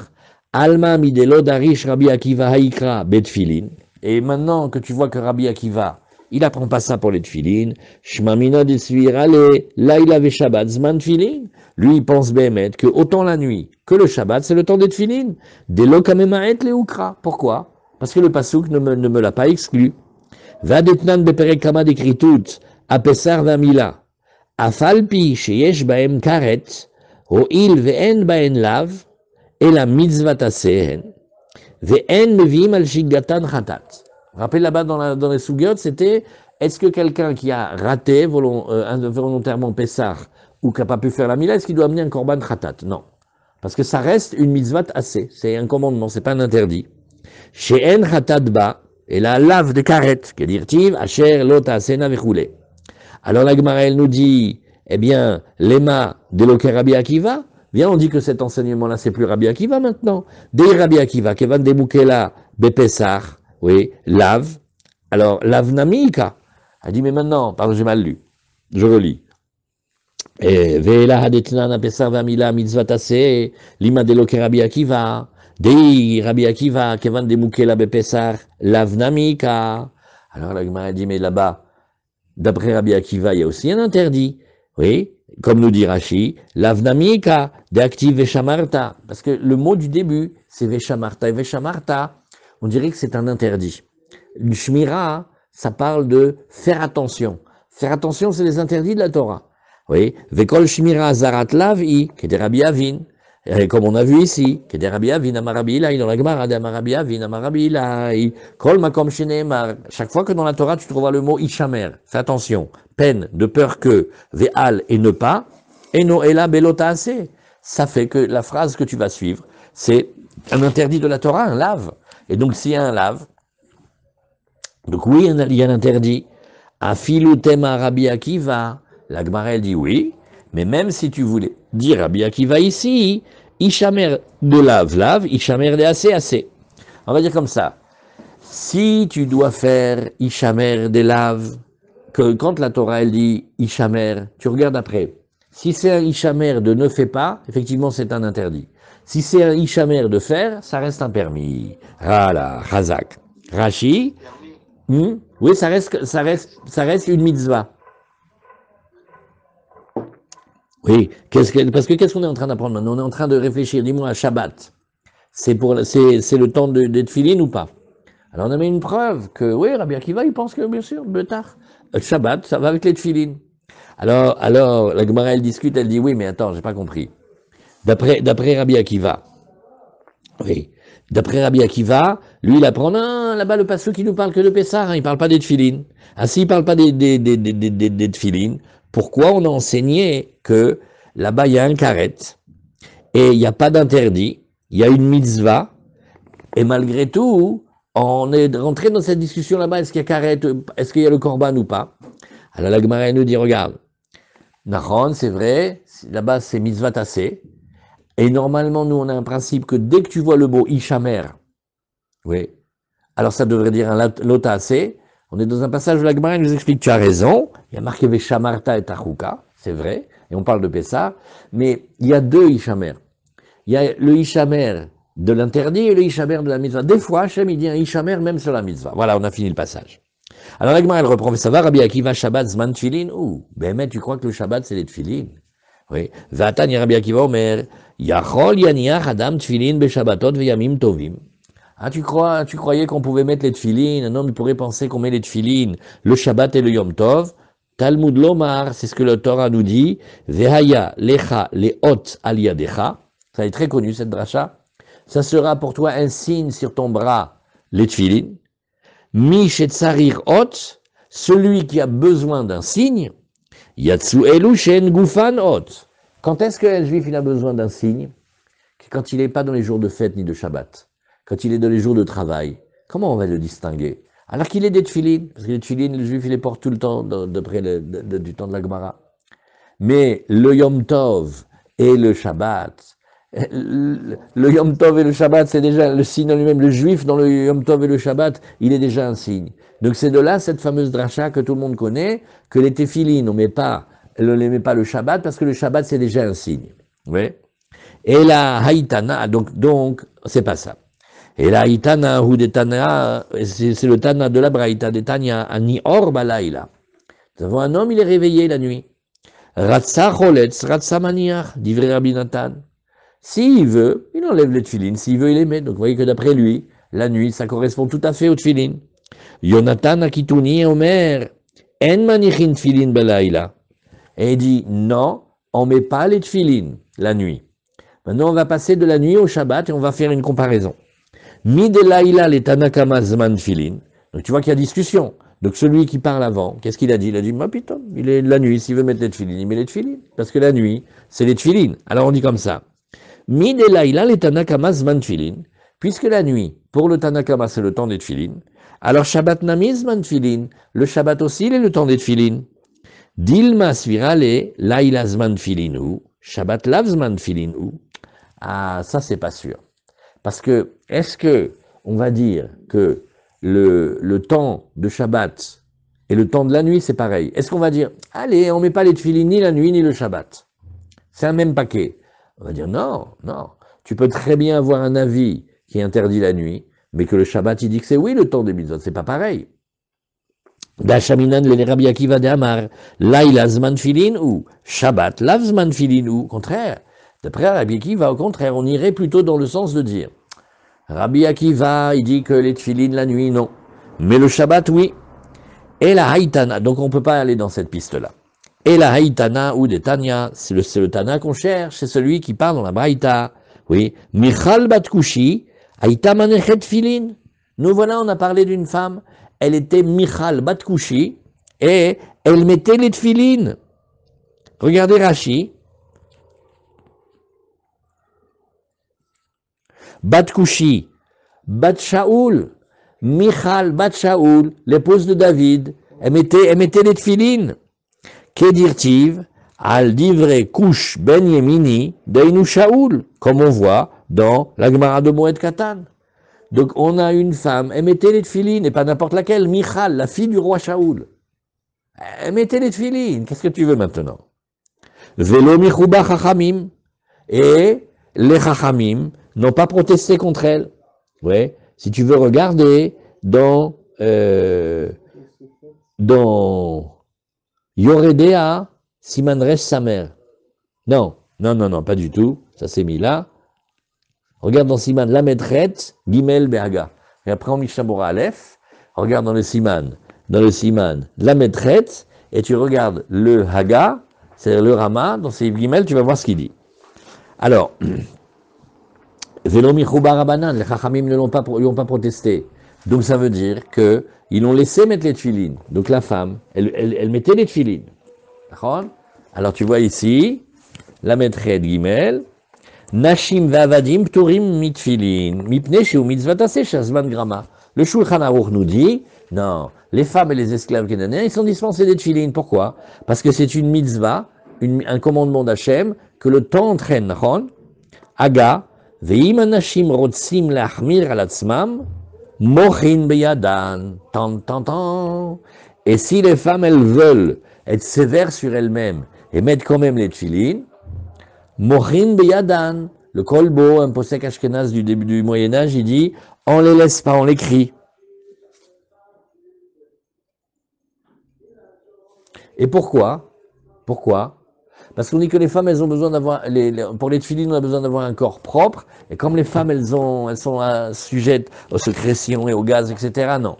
Alma midelo darish Rabbi Akiva haikra betfilin. Et maintenant que tu vois que Rabbi Akiva, il n'apprend pas ça pour les tefilin, shmamina desvirale, laila ve shabbat zman tefilin. Lui, il pense behemet que autant la nuit que le Shabbat, c'est le temps des tefilin. Delo kamemaet le ukra. Pourquoi? Parce que le pasouk ne me l'a pas exclu. Va detnan beperek kama dekritut, a Pessar vamila. Afalpi sheyesh baem karet, ho'il ve'en baen lav, et la mitzvah tasehen, ve'en mevim al shigatan chatat. Rappelez là-bas dans les sougiotes, c'était est-ce que quelqu'un qui a raté volontairement Pessah ou qui n'a pas pu faire la Mila, est-ce qu'il doit amener un korban khatat? Non. Parce que ça reste une mitzvah assez. C'est un commandement, c'est pas un interdit. Chez En khatat ba, et la lave de karet, que dire-t-il, asher lota sena vechoule. Alors la Gemara, elle nous dit, eh bien, l'ema de l'oker Rabbi Akiva, bien, on dit que cet enseignement-là, c'est plus Rabbi Akiva maintenant. Dei Rabbi Akiva, kevan deboukela bepesach, oui, lave. Alors, lave namika. Elle dit, mais maintenant, pardon, j'ai mal lu. Je relis. Ve'ela hadetnan pesach v'amila mitzvah taseh, lima de l'oker Rabbi Akiva. Dei Rabbi Akiva, kevan deboukela bepesach, lave namika. Alors la Gemara dit, mais là-bas, d'après Rabbi Akiva, il y a aussi un interdit. Oui, comme nous dit Rashi, l'avnamika d'active veshamarta. Parce que le mot du début, c'est veshamarta. Et veshamarta, on dirait que c'est un interdit. Une shmira, ça parle de faire attention. Faire attention, c'est les interdits de la Torah. Oui, vekol shmira zarat lavi, qui est Rabbi Avin. Et comme on a vu ici, qui est Rabbi Avin, Amarabi Ilaï, dans la Gemara, Amarabi Avin, Amarabi Ilaï, Kol Makom Sheneemar. Chaque fois que dans la Torah, tu trouveras le mot Ishamer, fais attention, peine, de peur que, Ve'al et ne pas, et Noela Belota assez. Ça fait que la phrase que tu vas suivre, c'est un interdit de la Torah, un lave. Et donc, s'il y a un lave, donc oui, il y a un interdit. Afilu Tema Rabbi Akiva, la Gemara, elle dit oui. Mais même si tu voulais dire Rabbi Akiva ici, Ishamer de lave, Ishamer de assez. On va dire comme ça. Si tu dois faire Ishamer de lave, que quand la Torah elle dit Ishamer, tu regardes après. Si c'est un Ishamer de ne fais pas, effectivement c'est un interdit. Si c'est un Ishamer de faire, ça reste un permis. Voilà, Chazak. Rashi, oui, ça reste une mitzvah. Oui, parce que qu'est-ce qu'on est en train d'apprendre maintenant? On est en train de réfléchir, dis-moi, à Shabbat. C'est le temps d'être filine ou pas? Alors on a mis une preuve que, oui, Rabbi Akiva, il pense que, bien sûr, Betach, Shabbat, ça va avec les tefilines. Alors, la Gemara, elle discute, elle dit, oui, mais attends, j'ai pas compris. D'après Rabbi Akiva, oui, d'après Rabbi Akiva, lui, il apprend, non, là-bas, le passage qui nous parle que de Pessah, hein, il parle pas des tefilines. Ah, s'il parle pas des tefilines, pourquoi on a enseigné que là-bas, il y a un karet, et il n'y a pas d'interdit, il y a une mitzvah, et malgré tout, on est rentré dans cette discussion là-bas, est-ce qu'il y a karet, est-ce qu'il y a le korban ou pas? Alors la Gemara nous dit, regarde, Nahon, c'est vrai, là-bas c'est mitzvah tassé, et normalement nous on a un principe que dès que tu vois le mot ishamer, oui, alors ça devrait dire un lotassé. On est dans un passage où la Gemara nous explique, tu as raison, il y a marqué veshamarta et tachuka, c'est vrai, et on parle de Pessah, mais il y a deux ishamer. Il y a le ishamer de l'interdit et le ishamer de la mitzvah. Des fois, Hachem, il dit un ishamer même sur la mitzvah. Voilà, on a fini le passage. Alors, la Gemara, elle reprend, ça va, Rabbi Akiva, Shabbat, Zman Tfilin, ou, ben, mais tu crois que le Shabbat, c'est les Tfilin? Oui. Vatan, Rabbi Akiva, Omer, Yachol, Yaniach, Adam, Tfilin, Beshabbatot, Veyamim, Tovim. Ah, tu croyais qu'on pouvait mettre les Tfilin? Un homme, il pourrait penser qu'on met les Tfilin, le Shabbat et le Yom Tov. Talmud Lomar, c'est ce que le Torah nous dit. Vehaya, Lecha, Leot, Aliadecha. Ça est très connu, cette dracha. Ça sera pour toi un signe sur ton bras, les tefilin. Mi shetzarir ot, celui qui a besoin d'un signe, yatsu elu shen gufan ot. Quand est-ce qu'un juif il a besoin d'un signe? Quand il n'est pas dans les jours de fête ni de Shabbat. Quand il est dans les jours de travail. Comment on va le distinguer? Alors qu'il est des tefilin, parce que les tefilin, le juif il les porte tout le temps, d'après du temps de la Gemara. Mais le Yom Tov et le Shabbat, le Yom Tov et le Shabbat, c'est déjà le signe en lui-même. Le juif, dans le Yom Tov et le Shabbat, il est déjà un signe. Donc c'est de là cette fameuse dracha que tout le monde connaît, que les téphilines, on ne met pas le Shabbat, parce que le Shabbat, c'est déjà un signe. Oui. Et la haïtana, donc, c'est pas ça. Et la haïtana, ou des tana, c'est le tana de la braïta, des tanya, ani or balaïla. Nous avons un homme, il est réveillé la nuit. Ratsa choletz, ratsa maniach, dit vrai Rabbi Nathan. S'il veut, il enlève les tefilines. S'il veut, il les met. Donc, vous voyez que d'après lui, la nuit, ça correspond tout à fait aux tefilines. Yonatan Akitouni Omer, En manichin tefilin belaïla. Et il dit, non, on ne met pas les tefilines la nuit. Maintenant, on va passer de la nuit au Shabbat et on va faire une comparaison. Mi de laïla les tanakama zman tefilin. Donc, tu vois qu'il y a discussion. Donc celui qui parle avant, qu'est-ce qu'il a dit? Il a dit, ma putain, il est la nuit, s'il veut mettre les tefilines, il met les tefilines. Parce que la nuit, c'est les tefilines. Alors on dit comme ça. Mid et laïla, les tanakama zman tefilin. Puisque la nuit, pour le tanakama, c'est le temps des tefilines. Alors Shabbat nami zman tefilin. Le Shabbat aussi, il est le temps des tefilines. Dilma svirale, laïla zman tefilinu. Shabbat lav zman tefilinu. Ah, ça c'est pas sûr. Parce que, est-ce que on va dire que le temps de Shabbat et le temps de la nuit, c'est pareil? Est-ce qu'on va dire, allez, on met pas les tefilines ni la nuit ni le Shabbat? C'est un même paquet. On va dire, non, non. Tu peux très bien avoir un avis qui interdit la nuit, mais que le Shabbat, il dit que c'est oui le temps des mitzvot. C'est pas pareil. Dachaminan le Rabbi Akiva de Amar, Laïla zman filin ou Shabbat lav zman filin ou. Au contraire. D'après Rabbi Akiva, au contraire, on irait plutôt dans le sens de dire, Rabbi Akiva, il dit que les tefilines la nuit, non. Mais le Shabbat, oui. Et la haïtana, donc on ne peut pas aller dans cette piste-là. Et la haïtana ou des Tanya, c'est le Tana qu'on cherche, c'est celui qui parle dans la Braïta. Oui. Michal Batkushi, haïta manechet filin. Nous voilà, on a parlé d'une femme, elle était Michal Batkushi, et elle mettait les tefilines. Regardez Rashi. Batkushi, Bat Shaoul, Michal Bat Shaoul, l'épouse de David, elle mettait les tefilines. Kedirtiv, al divre kush ben yemini, deinu Shaoul, comme on voit dans la Gemara de Moed Katan. Donc on a une femme, elle mettait les tefilines, et pas n'importe laquelle, Michal, la fille du roi Shaoul. Elle mettait les tefilines, qu'est-ce que tu veux maintenant? Velo michuba chachamim, et les chachamim n'ont pas protesté contre elle. Ouais. Si tu veux regarder dans Yoredea Simanresh Samer. Non, non, non, non, pas du tout. Ça s'est mis là. Regarde dans Siman Lamedret Gimel Behaga. Et après on Mishabora Aleph. Regarde dans le Siman Lamedret, et tu regardes le Haga, c'est-à-dire le Rama, dans ces Gimel, tu vas voir ce qu'il dit. Alors, Velo Michouba Rabanan, les Chachamim ne l'ont pas protesté. Donc ça veut dire que ils ont laissé mettre les tefilines. Donc la femme, elle mettait les tefilines. D'accord? Alors tu vois ici, la maîtresse Gimel, Nashim va'avadim pturim mitfilin, mipne sheu mitzvat aseh shazman grama. Le Shulchan Aruch nous dit, non, les femmes et les esclaves cananéens, ils sont dispensés des tefilines. Pourquoi? Parce que c'est une mitzvah, un commandement d'Hachem, que le temps entraîne. D'accord? Aga, ve'im anashim rotzim lachmir al atzmam, mochin beyadan, tan tan tan. Et si les femmes, elles veulent être sévères sur elles-mêmes et mettre quand même les tefilines, mochin beyadan, le kolbo, un posek ashkenaz du début du Moyen-Âge, il dit, on les laisse pas, on les crie. Et pourquoi? Pourquoi? Parce qu'on dit que les femmes, elles ont besoin d'avoir, pour les tefilines, on a besoin d'avoir un corps propre, et comme les femmes, elles sont sujettes aux sécrétions et au gaz, etc., non.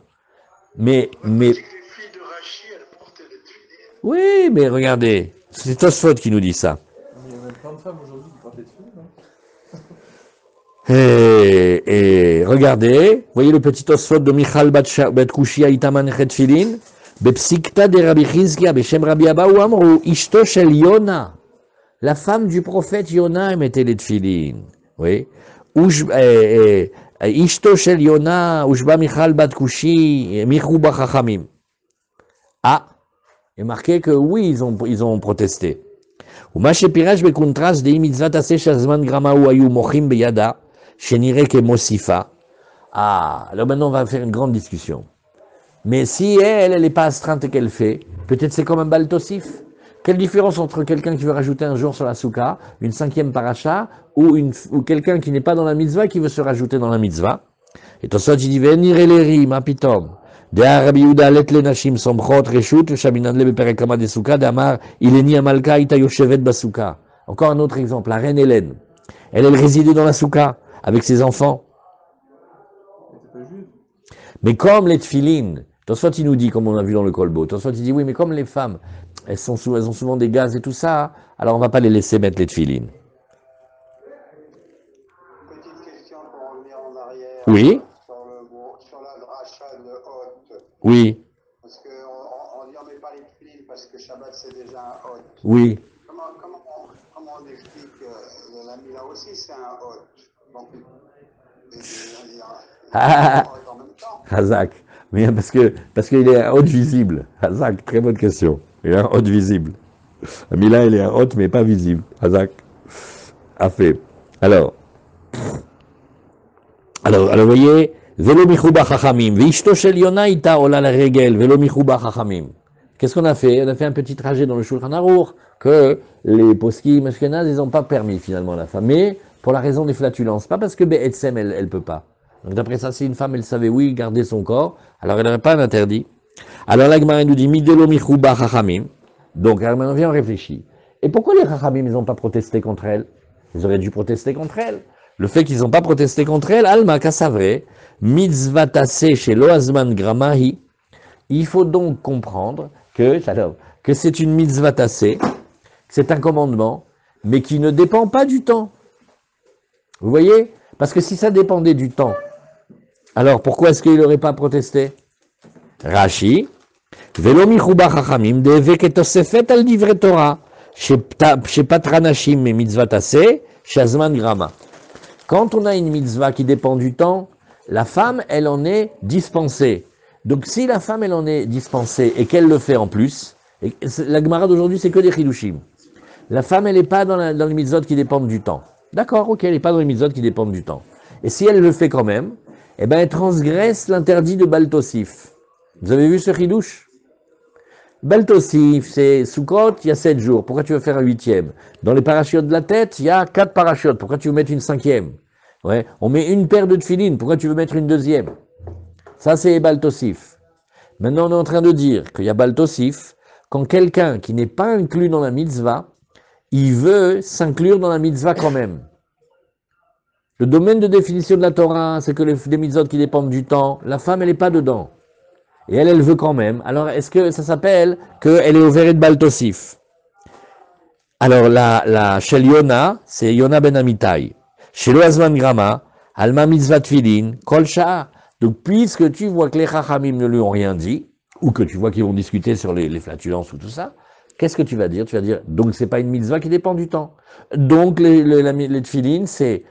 Mais, Les filles de Rachi, elles portaient les tefilines. oui, mais regardez, c'est Tosfot qui nous dit ça. Il y a même plein de femmes aujourd'hui qui portent des tefilines, non? Et regardez, voyez le petit Tosfot de Michal Bat Kushia Itaman Chetfilin, Bepsikta de Rabbi Chizkia, Beshem Rabbi Abaou Amrou, Ishto Shel Yona. La femme du prophète Yona mettait les tefilin. Oui. Ishto Shel Yona, Ushba Michal Bat Kushi, Michouba Chachamim. Ah, il est marqué que oui, ils ont protesté. ומה שפירש בקונטרסט דהי מצוות עשה שהזמן גרמה הוא היו מוחים בידה, שנראה כמוסיפה. Ah, alors maintenant on va faire une grande discussion. Mais si elle n'est pas astreinte et qu'elle fait, peut-être c'est comme un baltosif. Quelle différence entre quelqu'un qui veut rajouter un jour sur la souka, une 5e paracha, ou quelqu'un qui n'est pas dans la mitzvah qui veut se rajouter dans la mitzvah? Et tout ça, tu dis, venir et les rimes, pitom. De Rabbi Yehuda let le nashim somchot reshut le shabinan le beperek kama de souka d'amar ileni amalka ita yoshevet basuka. Encore un autre exemple, la reine Hélène. Elle résidait dans la souka avec ses enfants. Mais comme les tefilines, Tosfot il nous dit, comme on a vu dans le kolbo, Tosfot il dit oui, mais comme les femmes, elles ont souvent des gaz et tout ça, alors on va pas les laisser mettre les tefilines. Petite question pour revenir en arrière. Oui. Sur la dracha de Hoth. Oui. Parce Shabbat c'est déjà un hôte. Oui. Comment on explique la Mila aussi c'est un hôte. Donc, il y a un hôte en même temps. Hazak. Mais parce qu'il est un hôte visible. Hazak, très bonne question. Il est un hôte visible. Mila, il est un hôte, mais pas visible. Hazak. A fait. Alors, vous voyez, Velo michuba chachamim, vishto shel Yona ita ola la regel, velo michuba chachamim. Qu'est-ce qu'on a fait? On a fait un petit trajet dans le Shulchan Aruch que les poskim ashkenaz, ils n'ont pas permis finalement la femme, mais pour la raison des flatulences, pas parce que Be'etzem, elle peut pas. Donc d'après ça, si une femme, elle savait oui garder son corps, alors elle n'aurait pas un interdit. Alors la Gemara nous dit midelo michuba chachamim. Donc alors maintenant viens on réfléchit. Et pourquoi les chachamim, ils n'ont pas protesté contre elle? Ils auraient dû protester contre elle. Le fait qu'ils n'ont pas protesté contre elle, Alma Kassavre, mitzvah tassé chez Loazman Gramahi, il faut donc comprendre que c'est une mitzvah tassé, c'est un commandement, mais qui ne dépend pas du temps. Vous voyez? Parce que si ça dépendait du temps, alors pourquoi est-ce qu'il n'aurait pas protesté? Rashi, Velo michuba chachamim de veketosefet al divrei Torah, chez patranashim et mitzvah tassé, chez Azman Grama. Quand on a une mitzvah qui dépend du temps, la femme, elle en est dispensée. Donc si la femme, elle en est dispensée et qu'elle le fait en plus, et la Gemara d'aujourd'hui, c'est que des chidushim. La femme, elle n'est pas dans les mitzvot qui dépendent du temps. D'accord, ok, elle n'est pas dans les mitzvot qui dépendent du temps. Et si elle le fait quand même, eh ben, elle transgresse l'interdit de Baltosif. Vous avez vu ce chidouche? Baltosif, c'est Sukkot, il y a 7 jours. Pourquoi tu veux faire un 8e? Dans les parachutes de la tête, il y a 4 parachutes. Pourquoi tu veux mettre une 5e? Ouais, on met une paire de tefilines. Pourquoi tu veux mettre une 2e? Ça, c'est Baltosif. Maintenant, on est en train de dire qu'il y a Baltosif quand quelqu'un qui n'est pas inclus dans la mitzvah, il veut s'inclure dans la mitzvah quand même. Le domaine de définition de la Torah, c'est que les mitzvot qui dépendent du temps, la femme, elle n'est pas dedans. Et elle veut quand même. Alors, est-ce que ça s'appelle qu'elle est au verret de Baltosif? Alors, chez Yona, c'est Yona ben Amitai. Chez Loazman Grama, Alma mitzvah tfilin, kol sha'a. Donc, puisque tu vois que les chachamim ne lui ont rien dit, ou que tu vois qu'ils vont discuter sur les flatulences ou tout ça, qu'est-ce que tu vas dire? Tu vas dire, donc c'est pas une mitzvah qui dépend du temps. Donc, les tfilin, c'est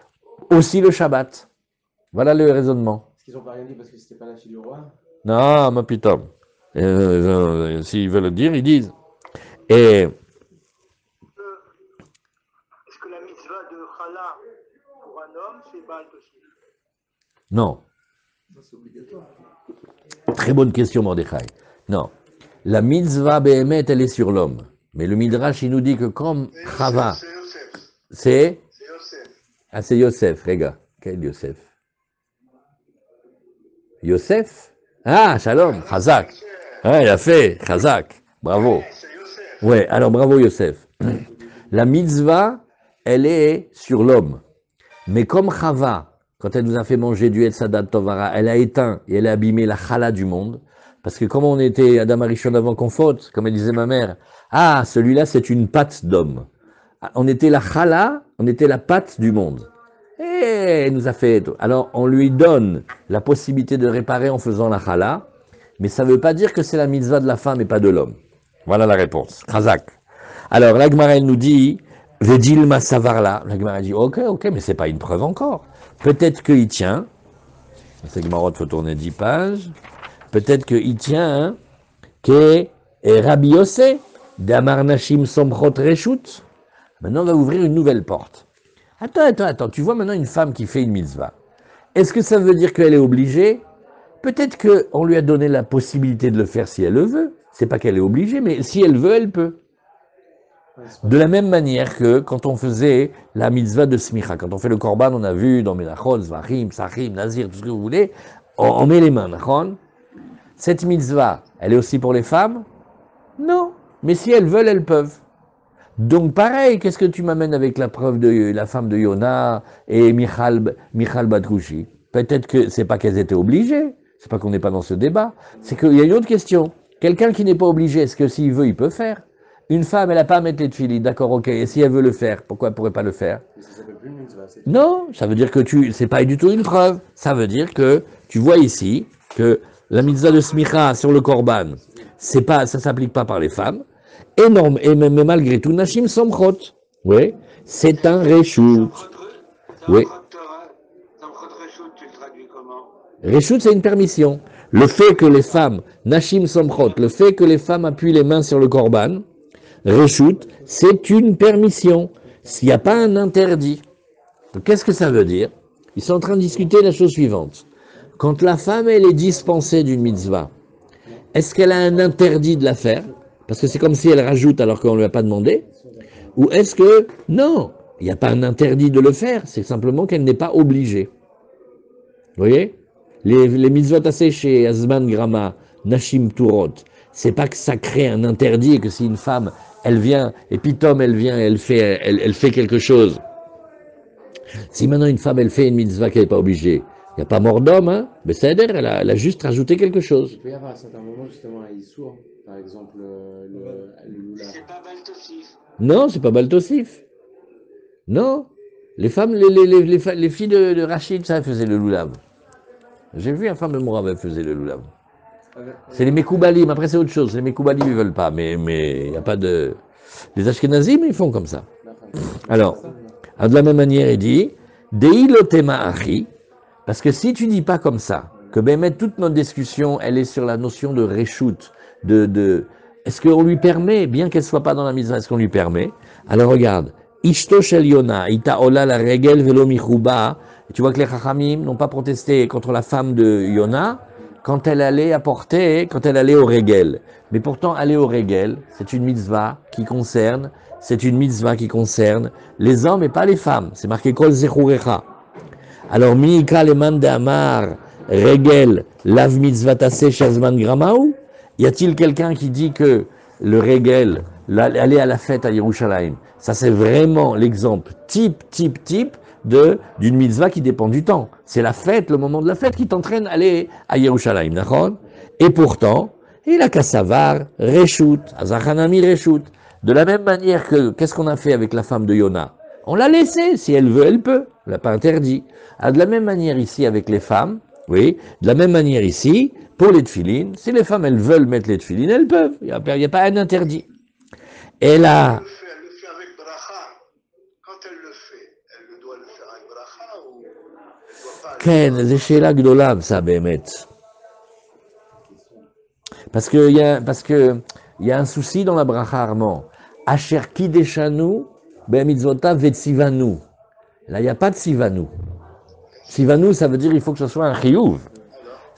aussi le Shabbat. Voilà le raisonnement. Est-ce qu'ils n'ont pas rien dit parce que c'était pas la fille du roi? Non, ma putain. S'ils veulent le dire, ils disent. Et Est-ce que la mitzvah de Chala pour un homme, c'est Baal aussi? non. C'est obligatoire. Très bonne question, Mordechai. Non. La mitzvah Behemet, elle est sur l'homme. Mais le Midrash, il nous dit que comme Chava, C'est Yosef. c'est... C'est Yosef. Ah, c'est Yosef, regarde. Quel Yosef? Yosef? Ah, Shalom, Chazak. Ah, il a fait, Chazak. Bravo. C'est Yosef. Ouais, alors bravo Yosef. La mitzvah, elle est sur l'homme. Mais comme Chava, quand elle nous a fait manger du Etz Hadat Tovara, elle a éteint et elle a abîmé la chala du monde. Parce que comme on était Adam Arishon avant qu'on faute, comme elle disait ma mère, ah, celui-là c'est une patte d'homme. On était la chala, on était la patte du monde. Et elle nous a fait... Alors on lui donne la possibilité de réparer en faisant la chala, mais ça ne veut pas dire que c'est la mitzvah de la femme et pas de l'homme. Voilà la réponse. Chazak. Alors la Gemara nous dit, Vedilma Savarla. La Gemara dit, ok, mais c'est pas une preuve encore. Peut-être qu'il tient. C'est Gemara, il faut tourner 10 pages. Peut-être qu'il tient, hein, que Rabbi Yossé, d'Amar Nashim Somchot Reshut. Maintenant, on va ouvrir une nouvelle porte. Attends. Tu vois maintenant une femme qui fait une mitzvah. Est-ce que ça veut dire qu'elle est obligée? Peut-être qu'on lui a donné la possibilité de le faire si elle le veut. C'est pas qu'elle est obligée, mais si elle veut, elle peut. De la même manière que quand on faisait la mitzvah de Smicha, quand on fait le korban, on a vu dans Menachot, Zvachim, Sachim, Nazir, tout ce que vous voulez, on met les mains, Nachon. Cette mitzvah, elle est aussi pour les femmes? Non. Mais si elles veulent, elles peuvent. Donc pareil, qu'est-ce que tu m'amènes avec la preuve de la femme de Yona et Michal Batrouchi? Peut-être que c'est pas qu'elles étaient obligées, c'est pas qu'on n'est pas dans ce débat, c'est qu'il y a une autre question. Quelqu'un qui n'est pas obligé, est-ce que s'il veut, il peut faire? Une femme, elle n'a pas à mettre les tefilines, d'accord, ok, et si elle veut le faire, pourquoi elle ne pourrait pas le faire? Mais ça s'appelle plus une mitzvah, c'est... Non, ça veut dire que c'est pas du tout une preuve. Ça veut dire que tu vois ici que la mitzvah de Smicha sur le korban, ça s'applique pas par les femmes. énorme, et même mais malgré tout, Nashim Somchot. Oui, c'est un Reshut. Oui. Reshut, c'est une permission. Le fait que les femmes, Nashim Somchot, le fait que les femmes appuient les mains sur le korban, Reshut, c'est une permission. S'il n'y a pas un interdit. Qu'est-ce que ça veut dire? Ils sont en train de discuter la chose suivante. Quand la femme, elle est dispensée d'une mitzvah, est-ce qu'elle a un interdit de la faire? Parce que c'est comme si elle rajoute alors qu'on ne lui a pas demandé. Ou est-ce que, non, il n'y a pas un interdit de le faire, c'est simplement qu'elle n'est pas obligée. Vous voyez? Les mitzvot asséchés, Azman Grama, Nashim Turot, c'est pas que ça crée un interdit et que si une femme, elle vient, et puis Tom, elle vient, elle fait quelque chose. Si maintenant une femme, elle fait une mitzvah qu'elle n'est pas obligée, il n'y a pas mort d'homme, hein? Mais c'est-à-dire, elle a juste rajouté quelque chose. Il peut y avoir à certains moments, justement, un Issour, par exemple, le Lula. C'est pas Baltosif. Non, c'est pas Baltosif. Non. Les femmes, les filles de Rachid, ça, elles faisaient le loulav. J'ai vu un femme de Mourav, elle faisait le loulav. C'est les Mekoubalim, après c'est autre chose. Les Mekoubalim, ils veulent pas, mais il n'y a pas de... Les Ashkenazim, ils font comme ça. Alors, de la même manière, il dit, Deilotema Achi, parce que si tu dis pas comme ça, que ben, toute notre discussion, elle est sur la notion de reshoot, est-ce qu'on lui permet, bien qu'elle soit pas dans la mise, est-ce qu'on lui permet? Alors regarde, Ishto shel Yona, ita ola la regel velo michuba, tu vois que les Chachamim n'ont pas protesté contre la femme de Yona quand elle allait apporter, quand elle allait au regel. Mais pourtant, aller au regel, c'est une mitzvah qui concerne, les hommes et pas les femmes. C'est marqué Kol Zechurecha. Alors, Miika leman de Amar, regel, lav mitzvah taseh shazman gramaou? Y a-t-il quelqu'un qui dit que le regel, aller à la fête à Yerushalayim, ça c'est vraiment l'exemple type d'une mitzvah qui dépend du temps. C'est la fête, le moment de la fête qui t'entraîne à aller à Yerushalayim, d'accord? Et pourtant, il a qu'à savoir, reshut, azachanami reshut. De la même manière que, qu'est-ce qu'on a fait avec la femme de Yona? On l'a laissée, si elle veut, elle peut. On l'a pas interdit. De la même manière ici avec les femmes, oui, de la même manière ici, pour les tefilines, si les femmes, elles veulent mettre les tefilines, elles peuvent. Il n'y a pas un interdit. Et là... Elle le fait avec bracha. Quand elle le fait, elle doit le faire avec bracha ou elle doit pas? Ken, c'est chez la Gdolam, ça, Bémet. Parce que il y a un souci dans la bracha Armand. Asher kideshanu, mitzvotav vetsivanu. Là, il n'y a pas de sivanu. Sivanu, ça veut dire il faut que ce soit un chiyuv.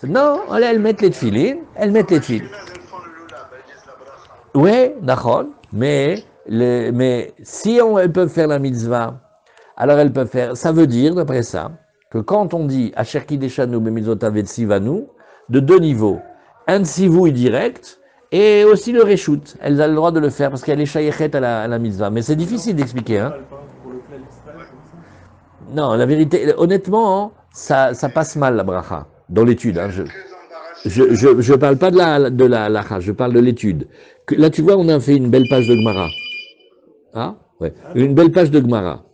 Non, elles mettent les tefilines, Elles font le lulav, elles disent la bracha. Oui, d'accord, mais si elles peuvent faire la mitzvah, alors elles peuvent faire, ça veut dire, d'après ça, que quand on dit Asher kideshanu b'mitzvotav vetsivanu, de deux niveaux. Un sivou direct, et aussi le reshoot. Elles ont le droit de le faire, parce qu'elle est shayechet à la mitzvah. Mais c'est difficile d'expliquer, hein. Non, la vérité, honnêtement, ça passe mal la bracha, dans l'étude. Hein, je parle pas de la lacha, je parle de l'étude. Là, tu vois, on a fait une belle page de Gemara. Ah, ouais, une belle page de Gemara.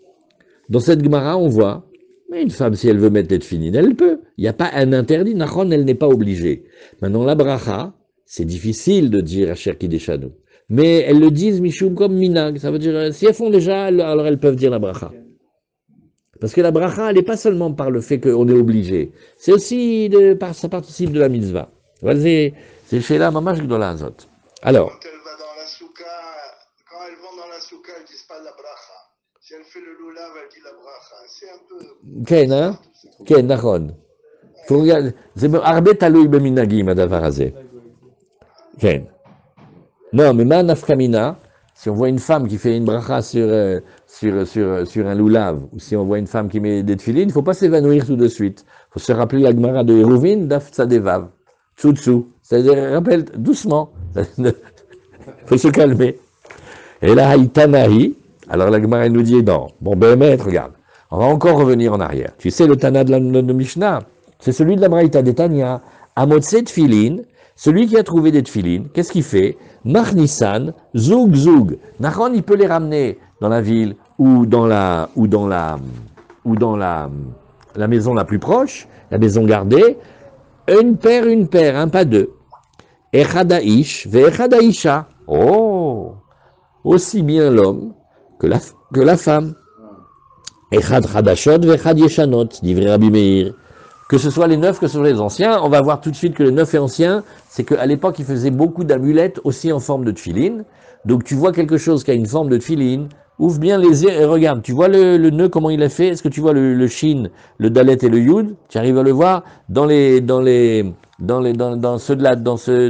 Dans cette Gemara, on voit, mais une femme, si elle veut mettre les tefilines, elle peut. Il n'y a pas un interdit, Nachon, elle n'est pas obligée. Maintenant, la bracha, c'est difficile de dire Asher kideshanu. Mais elles le disent, Mishum, comme minag. Ça veut dire, si elles font déjà, alors elles peuvent dire la bracha. Parce que la bracha, elle n'est pas seulement par le fait qu'on est obligé. C'est aussi, ça participe de la mitzvah. C'est chez la mamash gdola azot. Alors. Quand elles vont dans la souka, elles disent pas la bracha. Si elle fait le lulav, elle dit la bracha. C'est un peu... Ken, hein? Ken, nachon. Faut regarder. C'est הרבה תלוי במנהגים הדבר הזה. Ken. Non, mais ma nafkamina, si on voit une femme qui fait une bracha sur un loulav, ou si on voit une femme qui met des tefilines, il ne faut pas s'évanouir tout de suite. Il faut se rappeler la Gemara de Hérouvine, daf tzadevav, tsou. C'est-à-dire, rappelle doucement. Il faut se calmer. Et là, Haïtanahi, alors la Gemara nous dit, non, bon, ben, maître, regarde, on va encore revenir en arrière. Tu sais, le Tana de Mishnah, c'est celui de la Braïta d'Etania, Amotse tefilin, celui qui a trouvé des tefilines, qu'est-ce qu'il fait? Marnissan, zoug. Nachon, il peut les ramener dans la ville ou dans la maison la plus proche, la maison gardée, une paire, pas deux. Echadaish, ve'echadaisha. Oh! aussi bien l'homme que la femme. Echad Chadashot vechad Yeshanot, dit vrai Rabbi Meir. Que ce soit les neufs, que ce soit les anciens, on va voir tout de suite que les neufs et anciens, c'est qu'à l'époque, ils faisaient beaucoup d'amulettes aussi en forme de tefilin. Donc tu vois quelque chose qui a une forme de tefilin, ouvre bien les yeux et regarde. Tu vois le nœud, comment il est fait? Est-ce que tu vois le shin, le dalet et le yud? Tu arrives à le voir dans ceux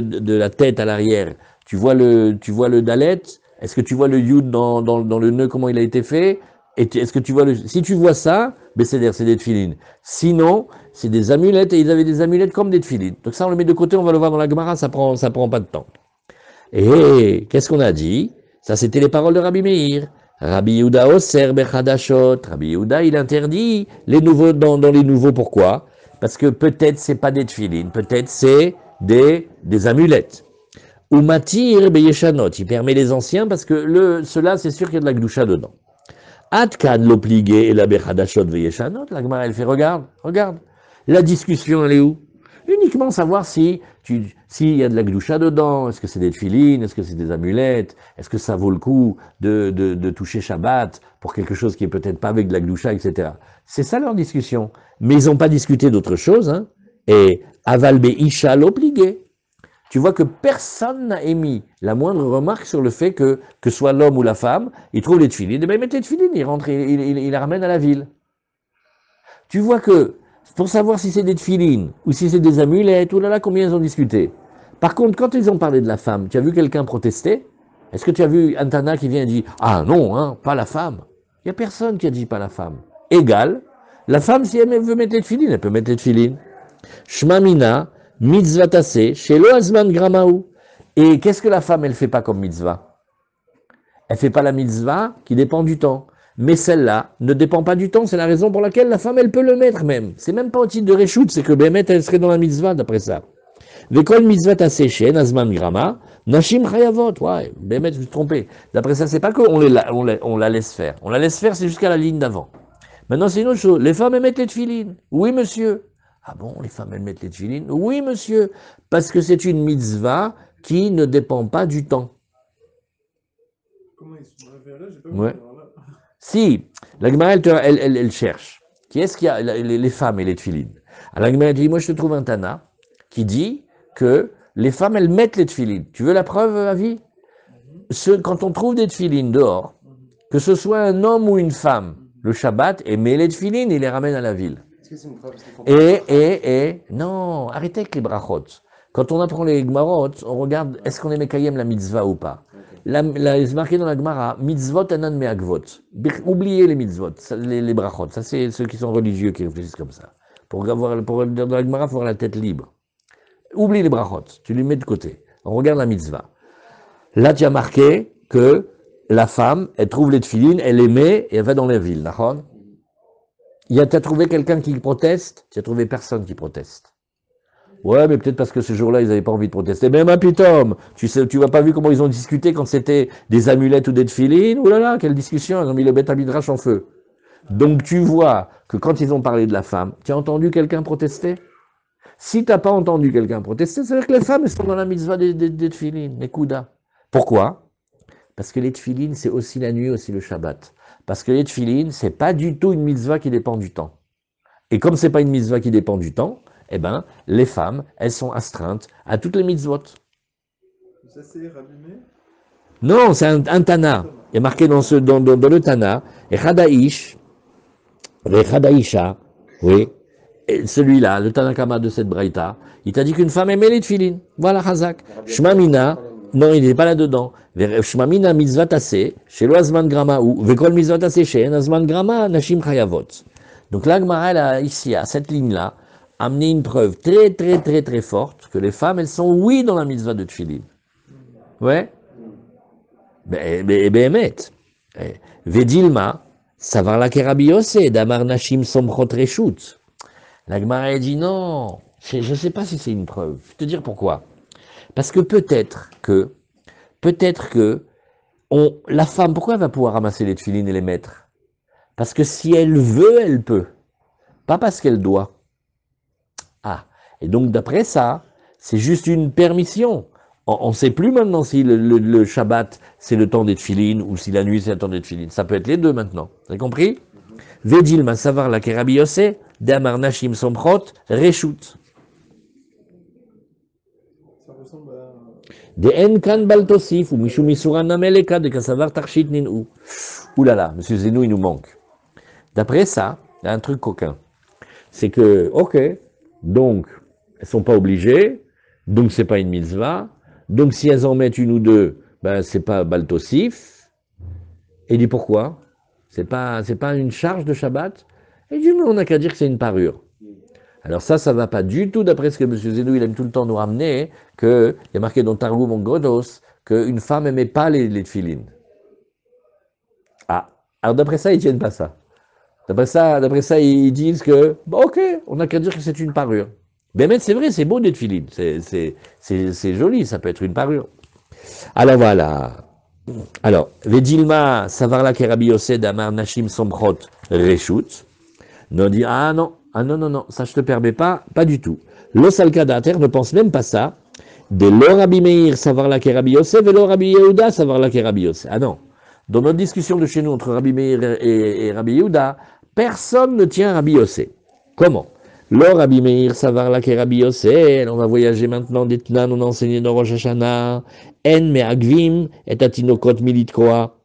de la tête à l'arrière. Tu vois le dalet? Est-ce que tu vois le yud dans le nœud, comment il a été fait? Est-ce que tu vois si tu vois ça, ben c'est des tefilin. Sinon, c'est des amulettes et ils avaient des amulettes comme des tefilin. Donc ça, on le met de côté, on va le voir dans la Gemara, ça prend pas de temps. Et qu'est-ce qu'on a dit? Ça, c'était les paroles de Rabbi Meir. Rabbi Yehuda Oser Bechadashot. Rabbi Yehuda, il interdit les nouveaux dans les nouveaux. Pourquoi? Parce que peut-être c'est pas des tefilin, peut-être c'est des amulettes. Ou matir beyeshanot. Il permet les anciens parce que cela, c'est sûr qu'il y a de la gdusha dedans. Atkan l'obligé et la bechadashot veyeshanot. La Gemara, elle fait regarde. La discussion, elle est où? Uniquement savoir s'il y a de la gdoucha dedans, est-ce que c'est des tefilines, est-ce que c'est des amulettes, est-ce que ça vaut le coup de toucher Shabbat pour quelque chose qui est peut-être pas avec de la gdoucha, etc. C'est ça leur discussion. Mais ils n'ont pas discuté d'autre chose, hein. Et avalbe isha l'obligé. Tu vois que personne n'a émis la moindre remarque sur le fait que soit l'homme ou la femme, il trouve les tefilines, et bien il met les tefilines, il rentre, il la ramène à la ville. Tu vois que, pour savoir si c'est des tefilines ou si c'est des amulettes, oulala, combien ils ont discuté. Par contre, quand ils ont parlé de la femme, tu as vu quelqu'un protester? Est-ce que tu as vu Antana qui vient et dit « Ah non, hein, pas la femme ». Il n'y a personne qui a dit « pas la femme ». Égal, la femme, si elle veut mettre les tefilines, elle peut mettre les tefilines. Shmamina, mitzvah tassé, chez Loazman Gramaou. Et qu'est-ce que la femme, elle fait pas comme mitzvah? Elle fait pas la mitzvah qui dépend du temps. Mais celle-là ne dépend pas du temps, c'est la raison pour laquelle la femme, elle peut le mettre même. C'est même pas au titre de Réchout, c'est que Bémet, elle serait dans la mitzvah d'après ça. L'école mitzvah tasséché, Nazman Grama, Nashim Chayavot, ouais, Bémet, je me suis trompé. D'après ça, c'est pas qu'on on la laisse faire. On la laisse faire, c'est jusqu'à la ligne d'avant. Maintenant, c'est une autre chose. Les femmes, elles mettent les tefilines. Oui, monsieur. Ah bon, les femmes, elles mettent les tefilines? Oui, monsieur. Parce que c'est une mitzvah qui ne dépend pas du temps. Comment ils sont arrivés là? J'ai pas Ouais. compris. Si, la Gemara, elle cherche. Qui est-ce qu'il y a les femmes et les tefilines? Alors la Gemara, elle dit, moi je te trouve un Tana qui dit que les femmes, elles mettent les tefilines. Tu veux la preuve, Avi? Quand on trouve des tefilines dehors, que ce soit un homme ou une femme, le Shabbat, et met les tefilines, il les ramène à la ville. Est-ce que c'est une preuve? Parce qu'ils font Non, arrêtez avec les brachot. Quand on apprend les Gmarot, on regarde, est-ce qu'on est Mekayem la mitzvah ou pas? C'est marqué dans la Gemara, mitzvot anan me'agvot. Oubliez les mitzvot, les brachot. Ça, c'est ceux qui sont religieux qui réfléchissent comme ça. Dans la Gemara, il faut avoir la tête libre. Oublie les brachot, tu les mets de côté. On regarde la mitzvah. Là, tu as marqué que la femme, elle trouve les tefilines, elle les met et elle va dans la ville. D'accord? Tu as trouvé quelqu'un qui proteste? Tu as trouvé personne qui proteste. Ouais, mais peut-être parce que ce jour-là, ils n'avaient pas envie de protester. Mais ma pitom, tu n'as pas vu comment ils ont discuté quand c'était des amulettes ou des tefilines? Ouh là là, quelle discussion, ils ont mis le Beth Midrash en feu. Donc tu vois que quand ils ont parlé de la femme, tu as entendu quelqu'un protester? Si tu n'as pas entendu quelqu'un protester, ça veut dire que les femmes sont dans la mitzvah des tefilines, les koudas. Pourquoi? Parce que les tefilines, c'est aussi la nuit, aussi le Shabbat. Parce que les tefilines, c'est pas du tout une mitzvah qui dépend du temps. Et comme c'est pas une mitzvah qui dépend du temps, eh ben, les femmes, elles sont astreintes à toutes les mitzvot. Ça, c'est Rabbi Meir? Non, c'est un Tana. Il y a marqué dans le Tana, Echadaïsh, Echadaïsha, oui, et celui-là, le Tanakama de cette Braïta, il t'a dit qu'une femme aimait les tefilines. Voilà, Hazak. Shmamina, non, il n'est pas là-dedans. Shmamina mitzvah tassé, chez l'Oazman Grama, ou Vekol mitzvah tassé, chez Azman Grama, Nashim Chayavot. Donc là, Gemara, elle a ici, à cette ligne-là, amené une preuve très, très, très, très forte que les femmes, elles sont oui dans la mitzvah de tefilin. Ouais? Behemet. Vedilma, savar la Rabbi Yossé, damar nashim somchot reshut. La Gemara, elle dit non, je ne sais pas si c'est une preuve. Je vais te dire pourquoi. Parce que peut-être que, la femme, pourquoi elle va pouvoir ramasser les tefilines et les mettre? Parce que si elle veut, elle peut. Pas parce qu'elle doit. Ah. Et donc, d'après ça, c'est juste une permission. On ne sait plus maintenant si le Shabbat, c'est le temps des tefilines, ou si la nuit, c'est le temps des tefilines. Ça peut être les deux maintenant. Vous avez compris? Vedilma savar la kerabi yose, damar nashim somprot, reshut. Ça ressemble à. De en kan baltosif, ou mishum isuran nameleka, de kasavar tarshit nin ou. Ouh là là, monsieur Zenou, il nous manque. D'après ça, il y a un truc coquin. C'est que, ok, donc, elles sont pas obligées, donc c'est pas une mitzvah, donc si elles en mettent une ou deux, ben c'est pas baltosif. Et il dit pourquoi? C'est pas une charge de Shabbat? Et il dit non, on n'a qu'à dire que c'est une parure. Alors ça va pas du tout d'après ce que M. Zedou, il aime tout le temps nous ramener, qu'il y a marqué dans Targum en Godos, qu'une femme n'aimait pas les tefilines. Ah, alors d'après ça, ils tiennent pas ça. D'après ça, ils disent que, bon, ok, on n'a qu'à dire que c'est une parure. Mais c'est vrai, c'est beau des tefilines, c'est joli, ça peut être une parure. Alors voilà. Alors, Vedilma, Savarla Kerabi Yosed, Amar Nashim Somchot, Reshut. Non, dit, non, ça je te permets pas du tout. L'Osalka d'Ater ne pense même pas ça. De l'Orabi Meir, Savarla Kerabi Yosed, et l'Orabi Yehuda, Savarla Kerabi Yosed. Ah non. Dans notre discussion de chez nous entre Rabbi Meir et Rabbi Yehuda, personne ne tient Rabbi Yosef. Comment? Le Rabbi Meir Savarla que Rabbi Yosef, on va voyager maintenant d'Etnan, on a enseigné dans Rosh Hashanah, En Me'agvim et Atinokot Militkoa.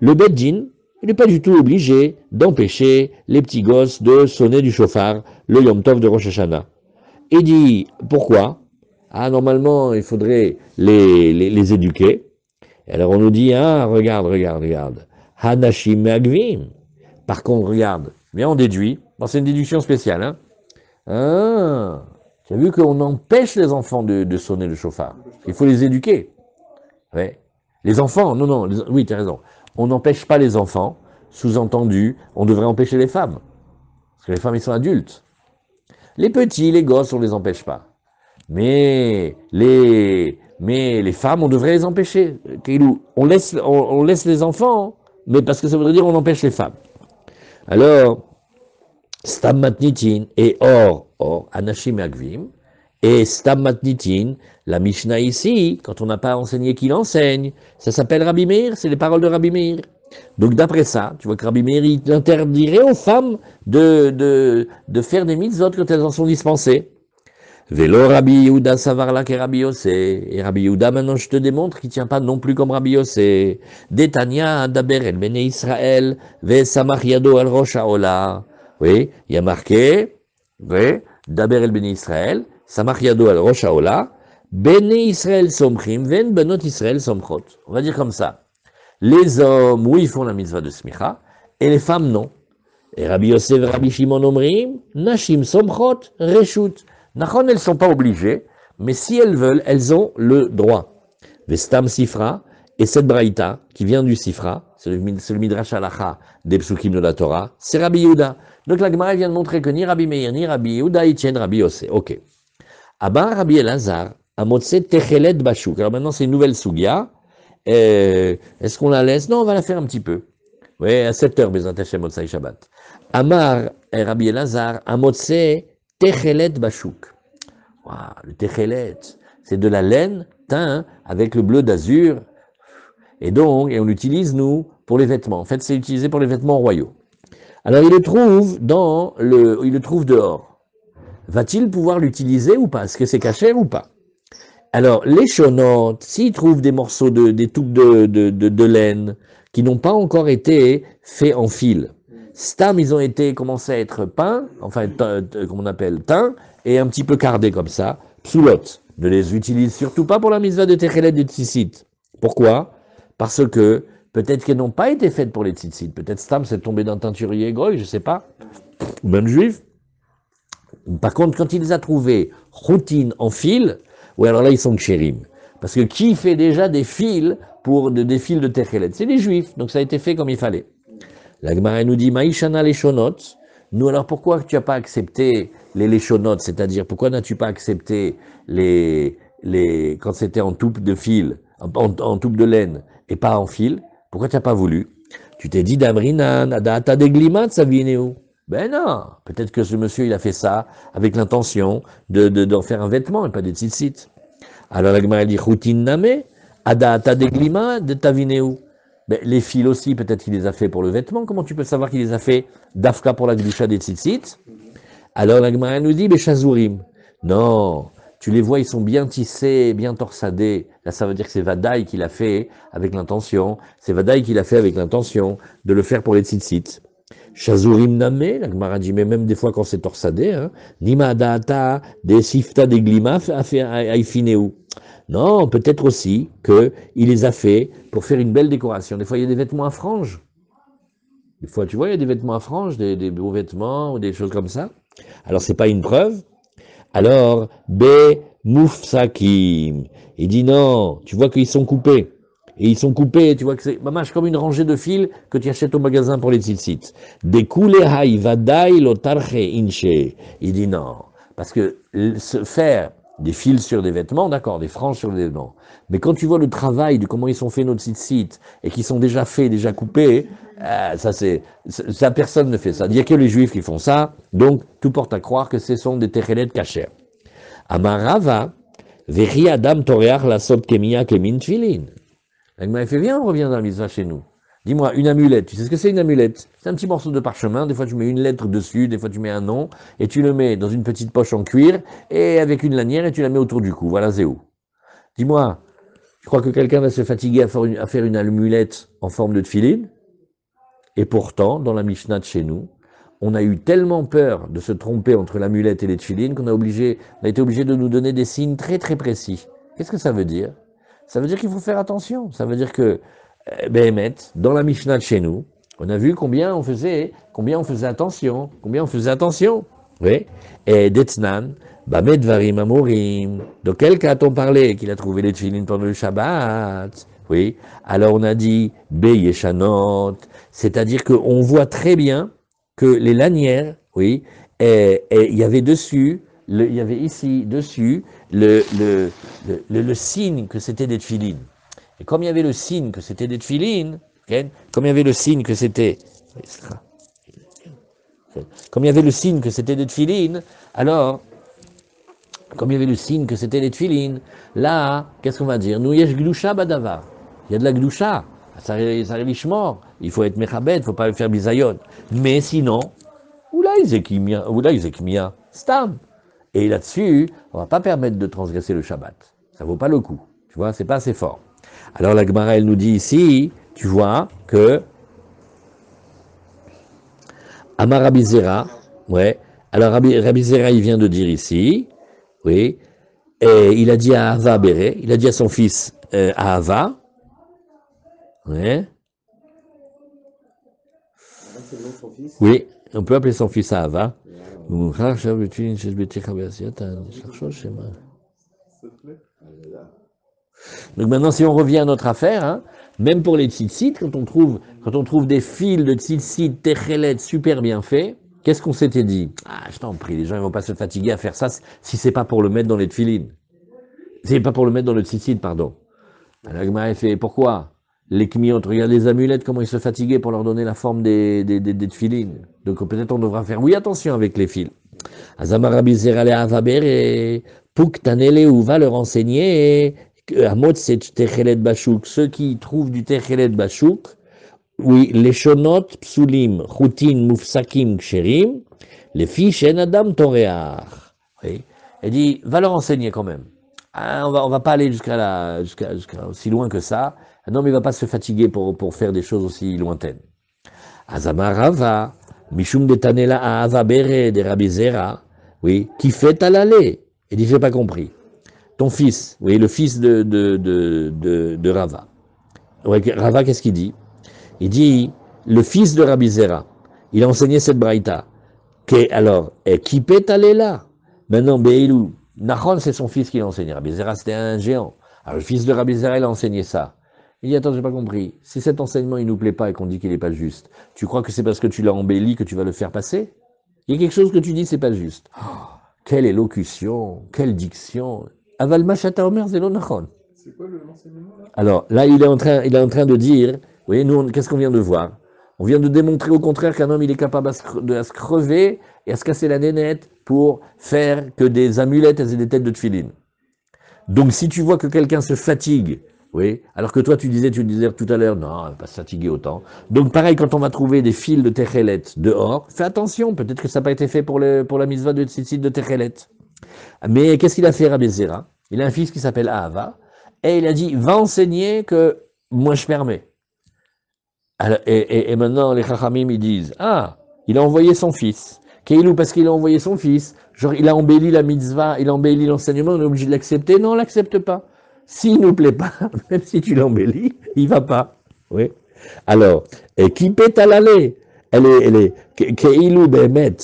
Le Beddin, il n'est pas du tout obligé d'empêcher les petits gosses de sonner du chauffard le Yom Tov de Rosh Hashanah. Il dit, pourquoi? Ah, normalement, il faudrait les éduquer. Et alors on nous dit, regarde. Hanashim Me'agvim. Par contre, regarde, bien on déduit, bon, c'est une déduction spéciale, hein. Ah, tu as vu qu'on empêche les enfants de sonner le chauffard. Il faut les éduquer. Ouais. Les enfants, oui, tu as raison. On n'empêche pas les enfants, sous-entendu, on devrait empêcher les femmes. Parce que les femmes, ils sont adultes. Les petits, les gosses, on ne les empêche pas. Mais les femmes, on devrait les empêcher. On laisse les enfants, mais parce que ça voudrait dire qu'on empêche les femmes. Alors, Stam Matnitin et Or, Anashim Agvim, et Stam Matnitin, la Mishnah ici, quand on n'a pas enseigné qui l'enseigne, ça s'appelle Rabbi Meir, c'est les paroles de Rabbi Meir. Donc d'après ça, tu vois que Rabbi Meir, il interdirait aux femmes de faire des mitzvot quand elles en sont dispensées. Vélo Rabbi Yehuda Savarla que Rabbi Yosef. Et Rabbi Yehuda, maintenant je te démontre qu'il ne tient pas non plus comme Rabbi Yosef. Détania, Daber el Bene Israël, Ve Samach Yado al Rosh Haola. Oui, il y a marqué, oui, Daber el Bene Israël, Samach Yado al Rosh Haola, Bene Israël Somchim, Ven Benot Israël Somchot. On va dire comme ça. Les hommes, oui, ils font la mitzvah de Smicha, et les femmes, non. Et Rabbi Yosef et Rabbi Shimon Omrim, Nashim Somchot, Reshut. Nachon, elles ne sont pas obligées, mais si elles veulent, elles ont le droit. Vestam Sifra, et cette braïta, qui vient du Sifra, c'est le Midrash Halacha des Psukim de la Torah, c'est Rabbi Yehuda. Donc la Gemara vient de montrer que ni Rabbi Meir, ni Rabbi Yehuda, ils tiennent Rabbi Yosef. Ok. Abba Rabbi Elazar, Amotse Techelet Bashuk. Alors maintenant, c'est une nouvelle Sugia. Est-ce qu'on la laisse? Non, on va la faire un petit peu. Oui, à 7h, Bezat Hashem, Motsai Shabbat. Amar, Rabbi Elazar, Amotse Techelet Bashuk. Wow, le Techelet, c'est de la laine teint avec le bleu d'azur. Et donc, on l'utilise, nous, pour les vêtements. En fait, c'est utilisé pour les vêtements royaux. Alors, il le trouve dehors. Va-t-il pouvoir l'utiliser ou pas? Est-ce que c'est cachère ou pas? Alors, les chonotes, s'ils trouvent des morceaux des touques de laine qui n'ont pas encore été faits en fil, stam, ils ont été commencés à être peints, enfin, comme on appelle, teints, et un petit peu cardés comme ça, psoulot. Ne les utilise surtout pas pour la mitzvah de Techelet de Tzitzit. Pourquoi? Parce que peut-être qu'elles n'ont pas été faites pour les tzitzit. Peut-être stam, c'est tombé d'un teinturier goy, je sais pas, ou même juif. Par contre, quand il les a trouvés routine en fil, oui, alors là, ils sont kshérim. Parce que qui fait déjà des fils des fils de Techelet? C'est les juifs, donc ça a été fait comme il fallait. La Gemara nous dit, Maïshana les shonot. Nous, alors pourquoi tu n'as pas accepté les leshonotes, c'est-à-dire pourquoi n'as-tu pas accepté quand c'était en toupe de fil, en toupe de laine, et pas en fil? Pourquoi tu n'as pas voulu? Tu t'es dit, Damrinan, Adata deglimat, ça vient où? Ben non, peut-être que ce monsieur, il a fait ça avec l'intention d'en faire un vêtement et pas des tzitzit. Alors la Gemara dit Choutin Name, Adaata Deglima de Tavineu. Ben, les fils aussi, peut-être qu'il les a fait pour le vêtement. Comment tu peux savoir qu'il les a fait d'Afka pour la Gdusha des Tzitzit? Alors la Gemara nous dit Beshazurim. Non, tu les vois, ils sont bien tissés, bien torsadés. Là, ça veut dire que c'est Vadaï qui l'a fait avec l'intention. C'est Vadaï qui l'a fait avec l'intention de le faire pour les Tzitzit. Shazurim Name, la Gemara dit, mais même des fois quand c'est torsadé, hein, Nima Adaata, des Sifta, des Glima, Aifineu. Non, peut-être aussi qu'il les a fait pour faire une belle décoration. Des fois, il y a des vêtements à franges. Des fois, tu vois, il y a des vêtements à franges, des beaux vêtements ou des choses comme ça. Alors, c'est pas une preuve. Alors, B, Moufsakim. Il dit non, tu vois qu'ils sont coupés. Et ils sont coupés, tu vois que c'est comme une rangée de fils que tu achètes au magasin pour les tzitzit. Des kulehai vadai lotarche inche. Il dit non, parce que se faire des fils sur des vêtements, d'accord, des franges sur des vêtements. Mais quand tu vois le travail de comment ils sont faits nos tzitzit et qui sont déjà faits, déjà coupés, ça personne ne fait ça. Il n'y a que les juifs qui font ça, donc tout porte à croire que ce sont des techelet kasher. Amarava, veri adam toreach la sot kemia kemin tfilin. Elle m'a fait, viens, on revient dans la mitzvah chez nous. Dis-moi, une amulette, tu sais ce que c'est une amulette? C'est un petit morceau de parchemin, des fois tu mets une lettre dessus, des fois tu mets un nom, et tu le mets dans une petite poche en cuir, et avec une lanière, et tu la mets autour du cou. Voilà, c'est où. Dis-moi, je crois que quelqu'un va se fatiguer à faire une amulette en forme de tefilin? Et pourtant, dans la Mishnah de chez nous, on a eu tellement peur de se tromper entre l'amulette et les tefilin qu'on a été obligé de nous donner des signes très très précis. Qu'est-ce que ça veut dire? Ça veut dire qu'il faut faire attention. Ça veut dire que, dans la Mishnah de chez nous, on a vu combien on faisait attention. Oui. Et Detznan, Bamed Varim Amorim. De quel cas a-t-on parlé qu'il a trouvé les tefilin pendant le Shabbat? Oui. Alors on a dit Beyeshanot. C'est-à-dire qu'on voit très bien que les lanières, oui, et il y avait dessus, il y avait ici, dessus, le signe que c'était des tefilin. Et comme il y avait le signe que c'était des tefilin, comme il y avait le signe que c'était des tefilin, alors, comme il y avait le signe que c'était des tefilin, là, qu'est-ce qu'on va dire? Nous, yesh gdusha badavar. Il y a de la gdusha. Ça arrive mort. Il faut être mechabed, il ne faut pas faire bisayon. Mais sinon, oulai zekimia, stam. Et là-dessus, on ne va pas permettre de transgresser le Shabbat. Ça ne vaut pas le coup. Tu vois, c'est pas assez fort. Alors la Gemara, elle nous dit ici, tu vois, que Amar Rabbi Zera, ouais. Alors Rabbi Zera, il vient de dire ici, oui, et il a dit à Ahava Béré, il a dit à son fils Ahava, ouais. C'est le nom de son fils? Oui, on peut appeler son fils Ahava. Wow. Donc maintenant, si on revient à notre affaire, hein, même pour les tzitzit, quand on trouve des fils de tzitzit, techelet super bien faits, qu'est-ce qu'on s'était dit? Ah, je t'en prie, les gens ne vont pas se fatiguer à faire ça si c'est pas pour le mettre dans les tefilin. C'est pas pour le mettre dans le tzitzit, pardon. Alors, Agma fait, pourquoi? Les kmiot, regarde les amulettes, comment ils se fatiguaient pour leur donner la forme des tefilin. Donc peut-être on devra faire, oui, attention avec les fils. Azamar Rabbi Zera le Avaber, Pouk Tanele, où va leur enseigner, Amot c'est Techelet Bachouk, ceux qui trouvent du Techelet Bachouk, oui, les Shonot, Psulim, Choutin, Mufsakim, Ksherim, les fiches en Adam Toreach. Oui. Elle dit, va leur enseigner quand même. Ah, on va pas aller jusqu'à aussi loin que ça. Non, mais il va pas se fatiguer pour faire des choses aussi lointaines. Azamar Rava, Mishum de Tanela à Avabere de Rabbi Zera, oui, qui fait à l'aller. Il dit, j'ai pas compris. Ton fils, oui, le fils de Rava. Ouais, Rava, qu'est-ce qu'il dit? Il dit, le fils de Rabbi Zera, il a enseigné cette braïta. Alors, qui peut aller là? Maintenant, Beilou, Nachon, c'est son fils qui l'a enseigné. Rabbi Zera, c'était un géant. Alors, le fils de Rabbi Zera, il a enseigné ça. Il dit, attends, j'ai pas compris. Si cet enseignement, il nous plaît pas et qu'on dit qu'il est pas juste, tu crois que c'est parce que tu l'as embelli que tu vas le faire passer? Il y a quelque chose que tu dis, c'est pas juste. Oh, quelle élocution, quelle diction. Aval machata omer zelo nachon. C'est quoi l'enseignement là? Alors, là, il est en train de dire, vous voyez, nous, qu'est-ce qu'on vient de voir? On vient de démontrer au contraire qu'un homme, il est capable de se crever et à se casser la nénette pour faire que des amulettes et des têtes de tefilin. Donc si tu vois que quelqu'un se fatigue, oui, alors que toi tu disais tout à l'heure, non, on va pas se fatiguer autant. Donc pareil, quand on va trouver des fils de Techelet dehors, fais attention, peut-être que ça n'a pas été fait pour la mitzvah de tzitzit de Techelet. Mais qu'est-ce qu'il a fait Rabbi Zera? Il a un fils qui s'appelle Ahava, et il a dit, va enseigner que moi je permets. Alors, et maintenant les Chachamim ils disent, ah, il a envoyé son fils. Keilou, parce qu'il a envoyé son fils, genre il a embelli la mitzvah, il a embelli l'enseignement, on est obligé de l'accepter. Non, on l'accepte pas. S'il nous plaît pas, même si tu l'embellis, il va pas. Oui. Alors, qui pète à l'aller, elle est, Keilou Behemet,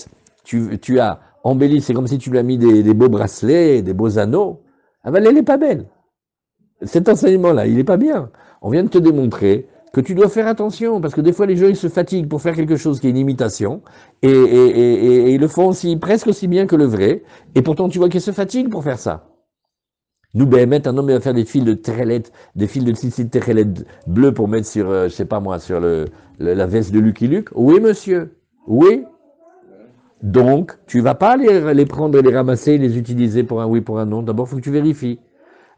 tu as embelli, c'est comme si tu lui as mis des beaux bracelets, des beaux anneaux. Ah ben, elle n'est pas belle. Cet enseignement-là, il n'est pas bien. On vient de te démontrer que tu dois faire attention, parce que des fois les gens ils se fatiguent pour faire quelque chose qui est une imitation, et ils le font aussi, presque aussi bien que le vrai, et pourtant tu vois qu'ils se fatiguent pour faire ça. Nous, Béhémet, un homme il va faire des fils de trélet, des fils de tzitzit trélet bleu pour mettre sur, je sais pas moi, sur la veste de Lucky Luke. Oui, monsieur. Oui. Donc, tu vas pas les prendre et les ramasser et les utiliser pour un oui, pour un non. D'abord, il faut que tu vérifies.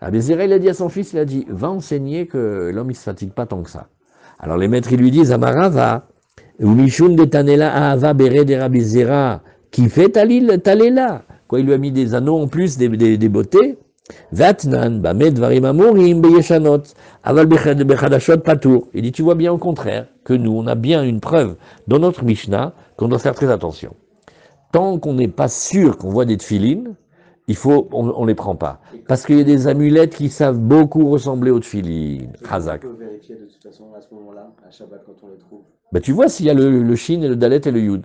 Rabbi Zera, il a dit à son fils, il a dit, va enseigner que l'homme il se fatigue pas tant que ça. Alors les maîtres, ils lui disent, Amarava, Umishun de Tanela Ahava Bere de Rabbi Zera, qui fait Talela. Quoi, il lui a mis des anneaux en plus, des beautés. Vatnan, Bamed Varim Amurim, Beyeshanot, Aval Bechadashot Patour. Il dit, tu vois bien au contraire que nous, on a bien une preuve dans notre Mishnah qu'on doit faire très attention. Tant qu'on n'est pas sûr qu'on voit des tefilines, on les prend pas. Parce qu'il y a des amulettes qui savent beaucoup ressembler aux tefilines. Chazak. On peut vérifier de toute façon à ce moment-là, à Shabbat, quand on les trouve. Ben, tu vois s'il y a le shin, et le dalet et le yud.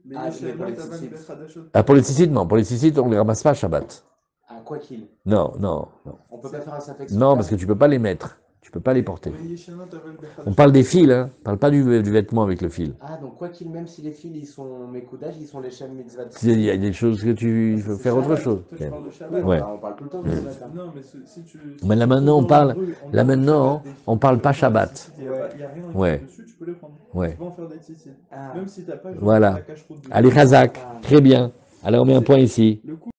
Mais Ah, les mais pour les Shabbat, avant tzitzit. le Bechadashot. Ah, pour les tzitzit, non. Pour les tzitzit, on les ramasse pas à Shabbat. Ah, quoi qu'il. Non, non, non. On peut pas faire un safek Non, parce que tu peux pas les mettre. Tu peux pas les porter. Mais Yeshanot, avant le Bechadashot. On parle des fils, hein. On parle pas du vêtement avec le fil. Ah, donc quoi qu'il, même si les fils, ils sont Mekoudash, ils sont les Shem Mitzvah. Il y a des choses que il faut faire autre chose. Toi, tu parles de Shabbat. Ouais. On parle tout le temps de Shabbat. hein. Non, mais si tu. Mais là maintenant, on parle. Là maintenant, on parle pas Shabbat. Il n'y a rien écrit Ouais. dessus, tu peux les prendre. Ouais. Tu peux en faire des tzitzit. Ah. Même si tu n'as pas Voilà. la cache-route. Allez, Chazak. Très bien. Alors on met un point ici. Le coup